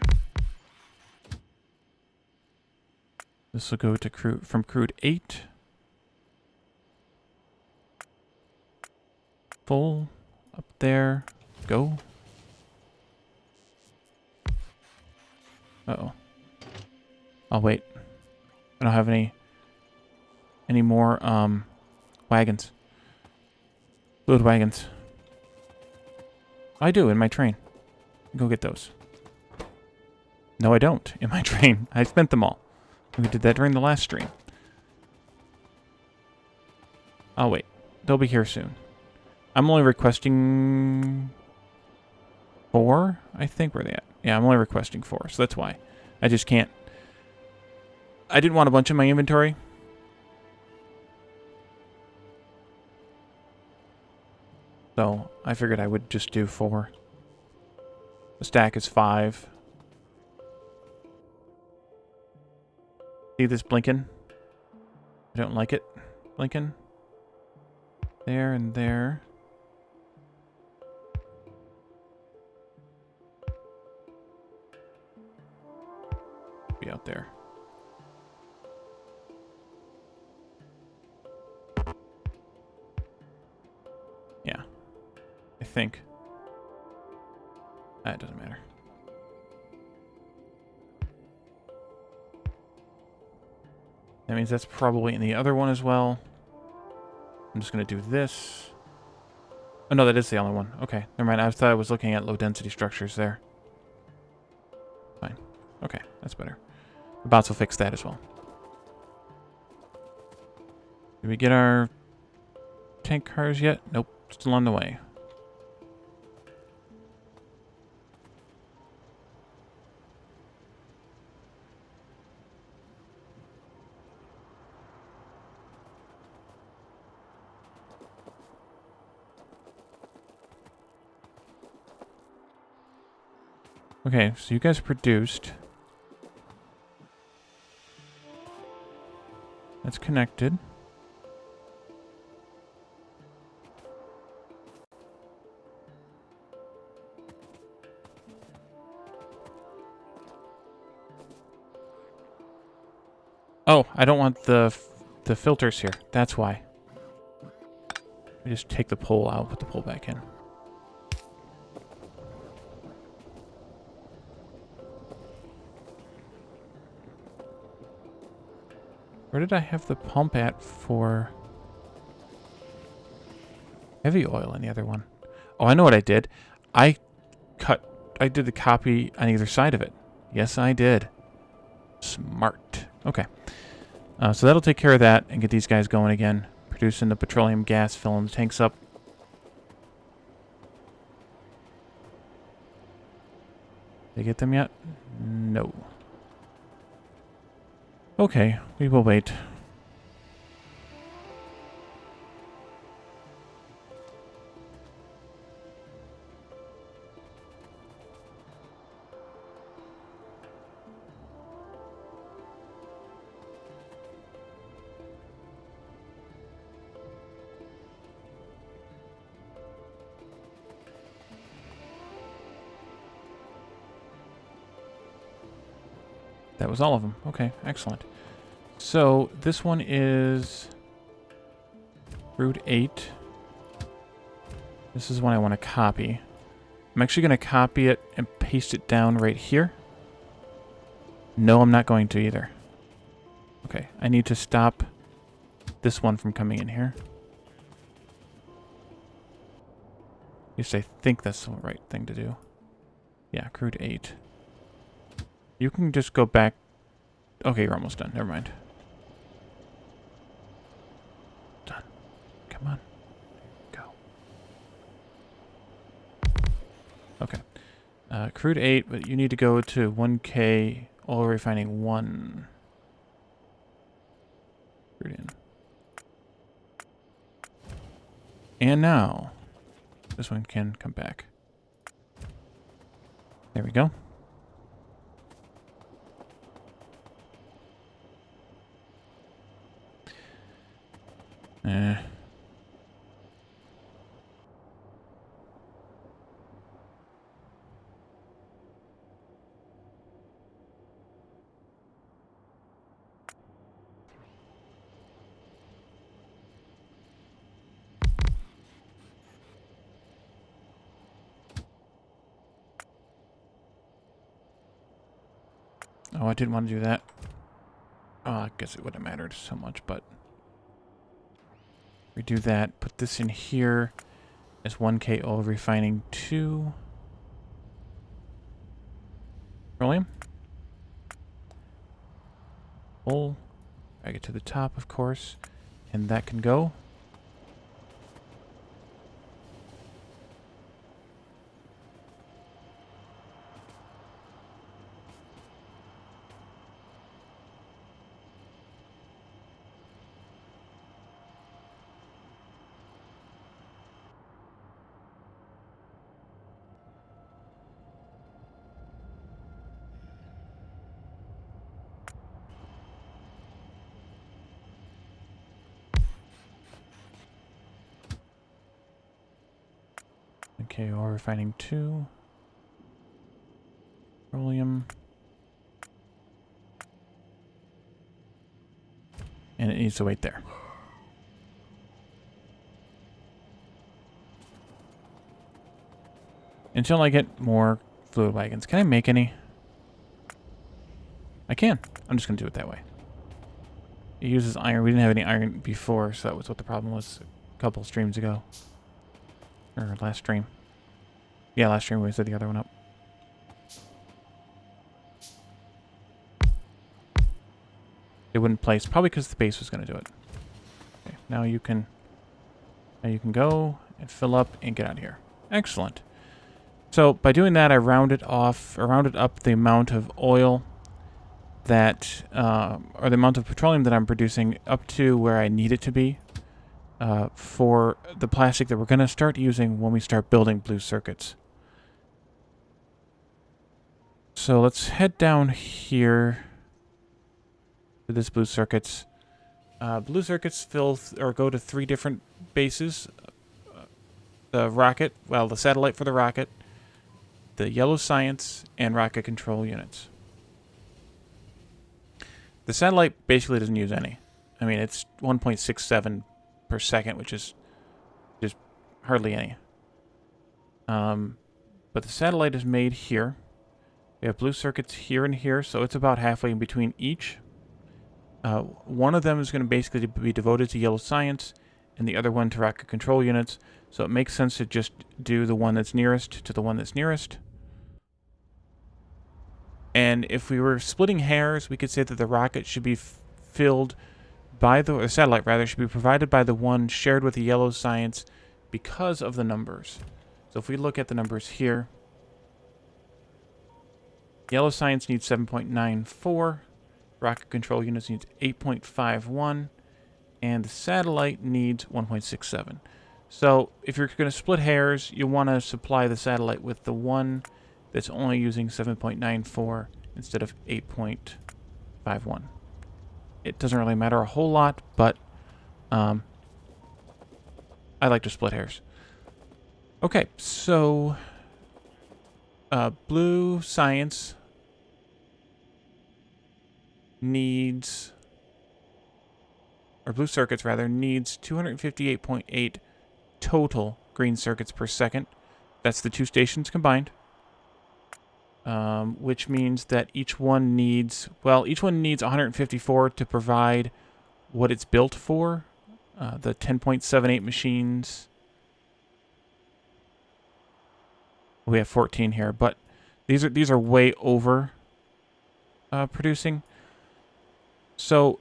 This will go to crude from crude 8. Full. Up there. Go. Uh-oh. I'll wait. I don't have any more wagons. Fluid wagons. I do in my train. Go get those. No, I don't in my train. I spent them all. We did that during the last stream. I'll wait. They'll be here soon. I'm only requesting 4, I think. Where are they at? Yeah, I'm only requesting 4, so that's why. I just can't. I didn't want a bunch in my inventory. So I figured I would just do 4. The stack is 5. See this blinking? I don't like it. Blinking. There and there. Be out there. Yeah. I think. That doesn't matter. That means that's probably in the other one as well. I'm just going to do this. Oh, no, that is the only one. Okay, never mind. I thought I was looking at low-density structures there. Fine. Okay, that's better. The bots will fix that as well. Did we get our tank cars yet? Nope, still on the way. Okay, so you guys produced. That's connected. Oh, I don't want the filters here. That's why. We just take the pole out, put the pole back in. Where did I have the pump at for heavy oil in the other one? Oh, I know what I did. I did the copy on either side of it. Yes, I did. Smart. Okay. So that'll take care of that and get these guys going again. Producing the petroleum gas, filling the tanks up. Did I get them yet? No. Okay, we will wait. That was all of them. Okay, excellent. So this one is root 8. This is one I want to copy. I'm actually going to copy it and paste it down right here. No, I'm not going to either. Okay, I need to stop this one from coming in here. At least I think that's the right thing to do. Yeah, root 8. You can just go back. Okay, you're almost done. Never mind. Done. Come on. Go. Okay. Crude 8, but you need to go to 1K oil refining 1. Crude in. And now, this one can come back. There we go. Oh, I didn't want to do that. Oh, I guess it wouldn't have mattered so much, but we do that. Put this in here as 1K oil refining 2. Petroleum. Pull. Drag it to the top, of course. And that can go. Okay, oil refining 2. Petroleum. And it needs to wait there. Until I get more fluid wagons. Can I make any? I can. I'm just going to do it that way. It uses iron. We didn't have any iron before, so that was what the problem was a couple streams ago. Or last stream. Yeah, last stream we set the other one up. It wouldn't place, probably because the base was going to do it. Okay, now you can go and fill up and get out of here. Excellent. So by doing that, I rounded up the amount of oil that, or the amount of petroleum that I'm producing up to where I need it to be for the plastic that we're going to start using when we start building blue circuits. So let's head down here to this blue circuits. Blue circuits go to 3 different bases. The rocket, well, the satellite for the rocket, the yellow science, and rocket control units. The satellite basically doesn't use any. I mean, it's 1.67 per second, which is just hardly any. But the satellite is made here. We have blue circuits here and here, so it's about halfway in between each. One of them is going to basically be devoted to yellow science, and the other one to rocket control units. So it makes sense to just do the one that's nearest to the one that's nearest. And if we were splitting hairs, we could say that the rocket should be filled by the satellite rather should be provided by the one shared with the yellow science because of the numbers. So if we look at the numbers here, yellow science needs 7.94, rocket control units needs 8.51, and the satellite needs 1.67. So if you're going to split hairs, you want to supply the satellite with the one that's only using 7.94 instead of 8.51. It doesn't really matter a whole lot, but I like to split hairs. Okay, so blue science needs, or blue circuits rather, needs 258.8 total green circuits per second. That's the two stations combined. Which means that each one needs, well, each one needs 154 to provide what it's built for. The 10.78 machines. We have 14 here, but these are way over producing. So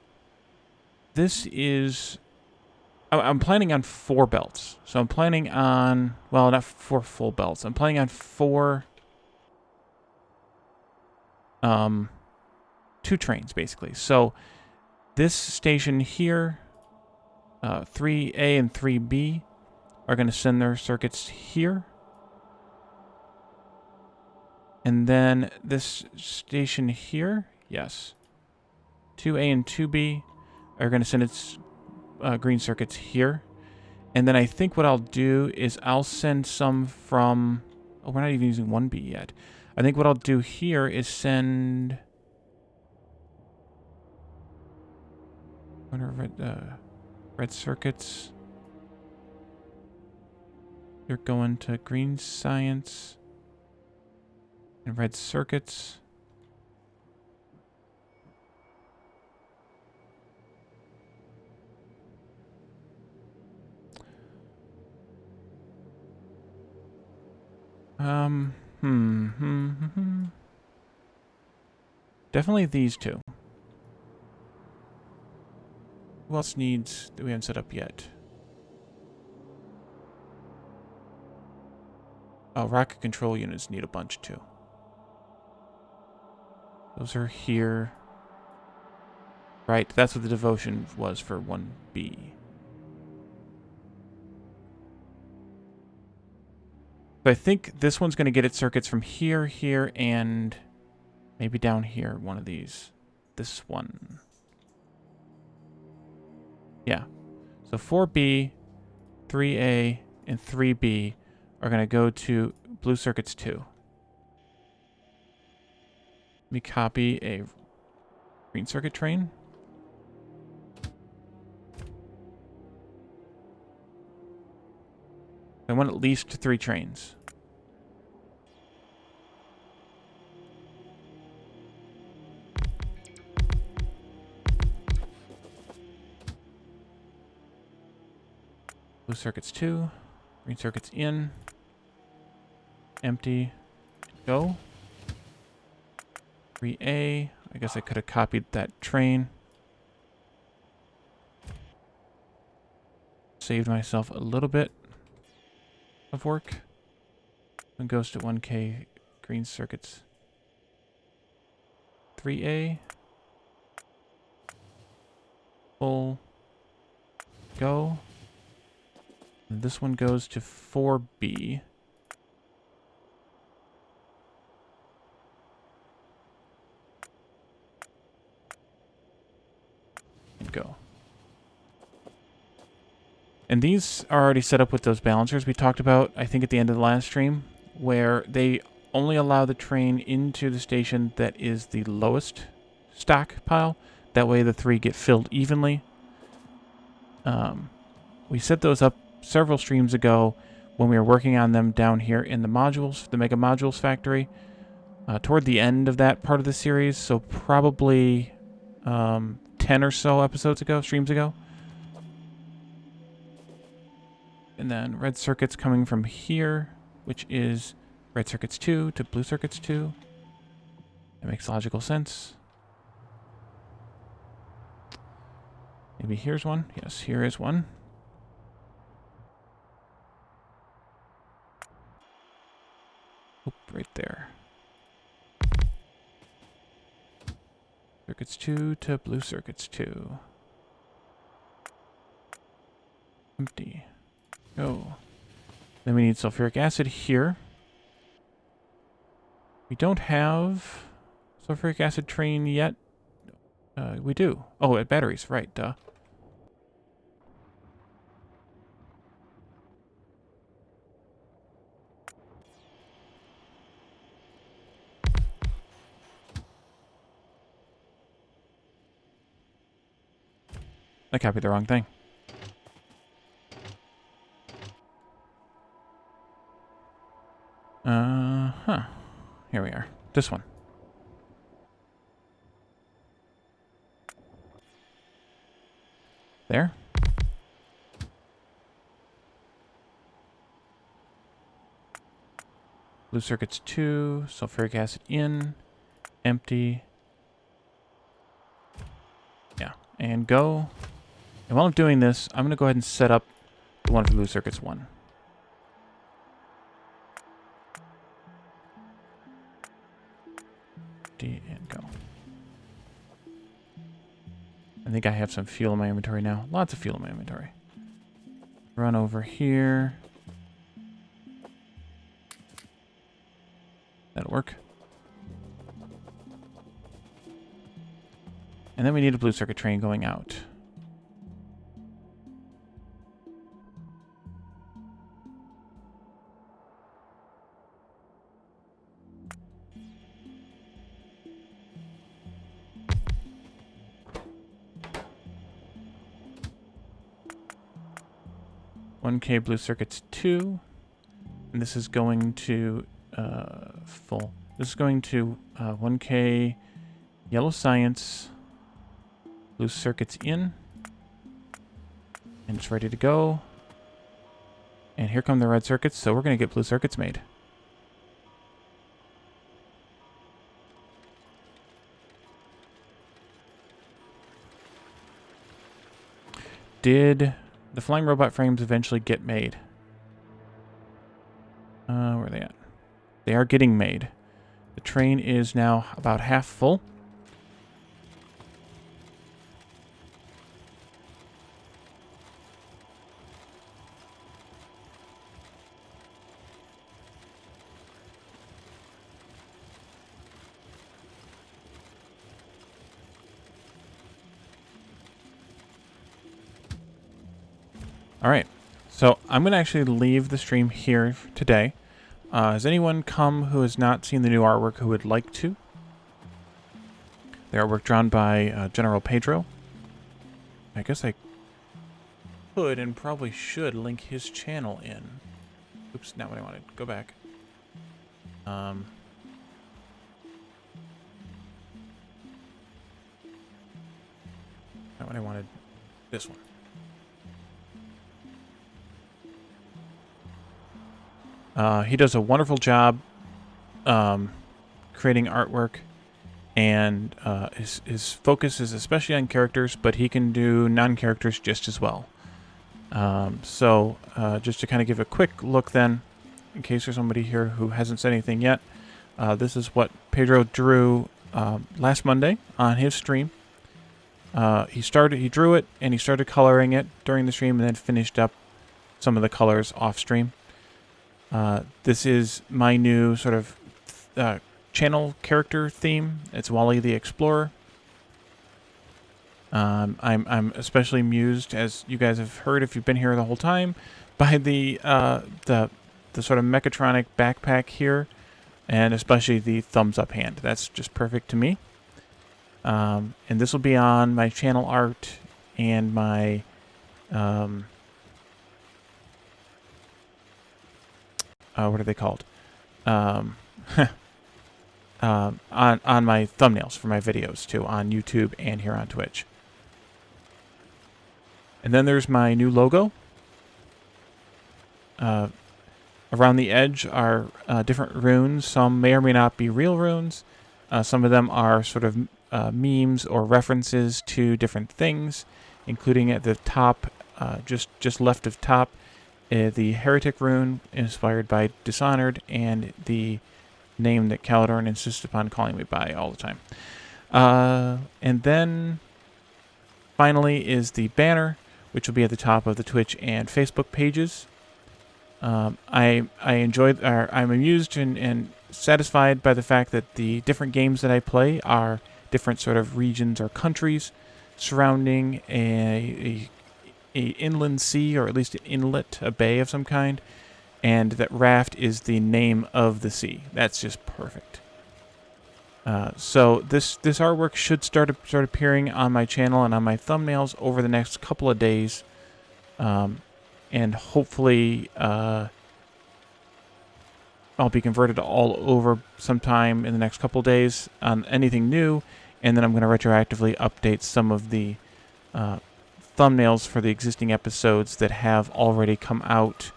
this is, I'm planning on 4 belts. So I'm planning on, well, not 4 full belts. I'm planning on 4 2 trains basically. So this station here, 3A and 3B, are going to send their circuits here. And then this station here, yes, 2A and 2B are going to send its green circuits here. And then I think what I'll do is I'll send some from, oh, we're not even using 1B yet. I think what I'll do here is send, red circuits. They're going to green science and red circuits. Definitely these two. Who else needs that we haven't set up yet? Oh, rocket control units need a bunch too. Those are here. Right, that's what the devotion was for 1B. So I think this one's going to get its circuits from here, here, and maybe down here, one of these. This one. Yeah. So 4B, 3A, and 3B are going to go to blue circuits 2. Let me copy a green circuit train. I want at least 3 trains. Blue circuits 2, green circuits in, empty, go. 3A, I guess I could have copied that train. Saved myself a little bit of work. And goes to 1K green circuits. 3A. Full. Go. And this one goes to 4B. And go. And these are already set up with those balancers we talked about, I think, at the end of the last stream, where they only allow the train into the station that is the lowest stack pile. That way the 3 get filled evenly. We set those up several streams ago when we were working on them down here in the modules, the Mega Modules factory, toward the end of that part of the series, so probably 10 or so streams ago. And then red circuits coming from here, which is red circuits 2 to blue circuits 2. That makes logical sense. Maybe here's one. Yes, here is one. Oop, right there. Circuits 2 to blue circuits 2. Empty. Go. Then we need sulfuric acid here. We don't have sulfuric acid train yet. We do. Oh, at batteries, right, duh. I copied the wrong thing. Huh. Here we are. This one. There. Blue circuits 2, sulfuric acid in, empty. Yeah, and go. And while I'm doing this, I'm going to go ahead and set up the one for blue circuits 1. D and go. I think I have some fuel in my inventory now. Lots of fuel in my inventory. Run over here. That'll work. And then we need a blue circuit train going out. $1K blue circuits 2. And this is going to full. This is going to 1K yellow science, blue circuits in, and it's ready to go. And here come the red circuits, so we're going to get blue circuits made. Did the flying robot frames eventually get made? Where are they at? They are getting made. The train is now about half full. All right, so I'm going to actually leave the stream here today. Has anyone come who has not seen the new artwork who would like to? The artwork drawn by General Pedro. I guess I could and probably should link his channel in. Oops, not what I wanted. Go back. Not what I wanted. This one. He does a wonderful job creating artwork, and his focus is especially on characters, but he can do non-characters just as well. So just to kind of give a quick look then, in case there's somebody here who hasn't said anything yet, this is what Pedro drew last Monday on his stream. He drew it, and he started coloring it during the stream, and then finished up some of the colors off stream. This is my new sort of channel character theme. It's Wally the Explorer. I'm especially amused, as you guys have heard if you've been here the whole time, by the sort of mechatronic backpack here, and especially the thumbs up hand. That's just perfect to me. And this will be on my channel art and my what are they called? On my thumbnails for my videos too, on YouTube and here on Twitch. And then there's my new logo. Around the edge are different runes. Some may or may not be real runes. Some of them are sort of memes or references to different things, including at the top, just left of top, the Heretic rune, inspired by Dishonored, and the name that Caladorn insists upon calling me by all the time. And then, finally, is the banner, which will be at the top of the Twitch and Facebook pages. I'm amused and satisfied by the fact that the different games that I play are different sort of regions or countries surrounding a inland sea, or at least an inlet, a bay of some kind, and that Raft is the name of the sea. That's just perfect. So this artwork should start appearing on my channel and on my thumbnails over the next couple of days, and hopefully I'll be converted all over sometime in the next couple of days on anything new, and then I'm going to retroactively update some of the thumbnails for the existing episodes that have already come out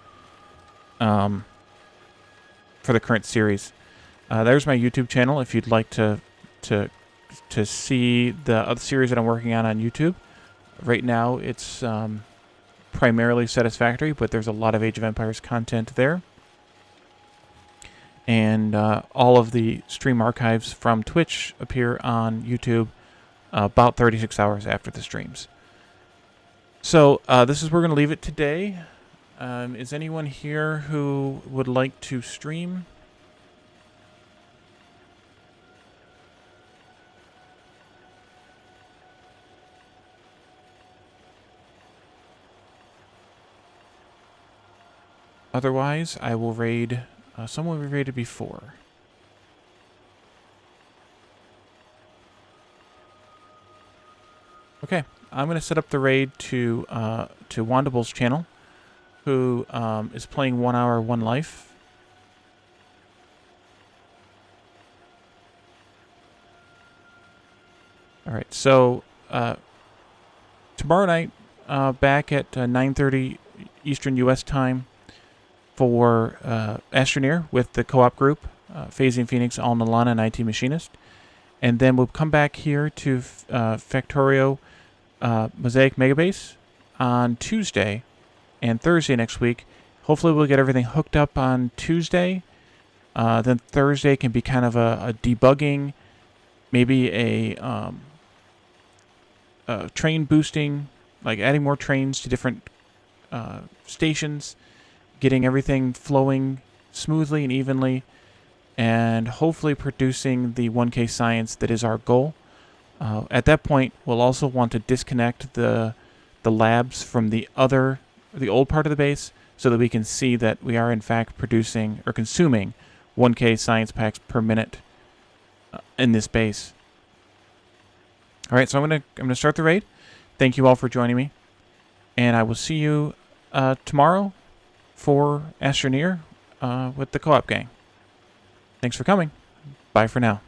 for the current series. There's my YouTube channel if you'd like to see the other series that I'm working on YouTube. Right now it's primarily Satisfactory, but there's a lot of Age of Empires content there. And all of the stream archives from Twitch appear on YouTube about 36 hours after the streams. So this is where we're going to leave it today. Is anyone here who would like to stream? Otherwise, I will raid someone we raided before. Okay, I'm going to set up the raid to Wandable's channel, who is playing 1 Hour, 1 Life. All right, so tomorrow night, back at 9:30 Eastern U.S. time for Astroneer with the co-op group, Phasing Phoenix, Al Nalana, and IT Machinist. And then we'll come back here to Factorio Mosaic Megabase on Tuesday and Thursday next week. Hopefully we'll get everything hooked up on Tuesday. Then Thursday can be kind of a debugging, maybe a train boosting, like adding more trains to different stations, getting everything flowing smoothly and evenly, and hopefully producing the 1K science that is our goal. At that point, we'll also want to disconnect the labs from the old part of the base so that we can see that we are in fact producing or consuming 1K science packs per minute in this base. All right, so I'm gonna start the raid. Thank you all for joining me, and I will see you tomorrow for Astroneer with the co-op gang. Thanks for coming. Bye for now.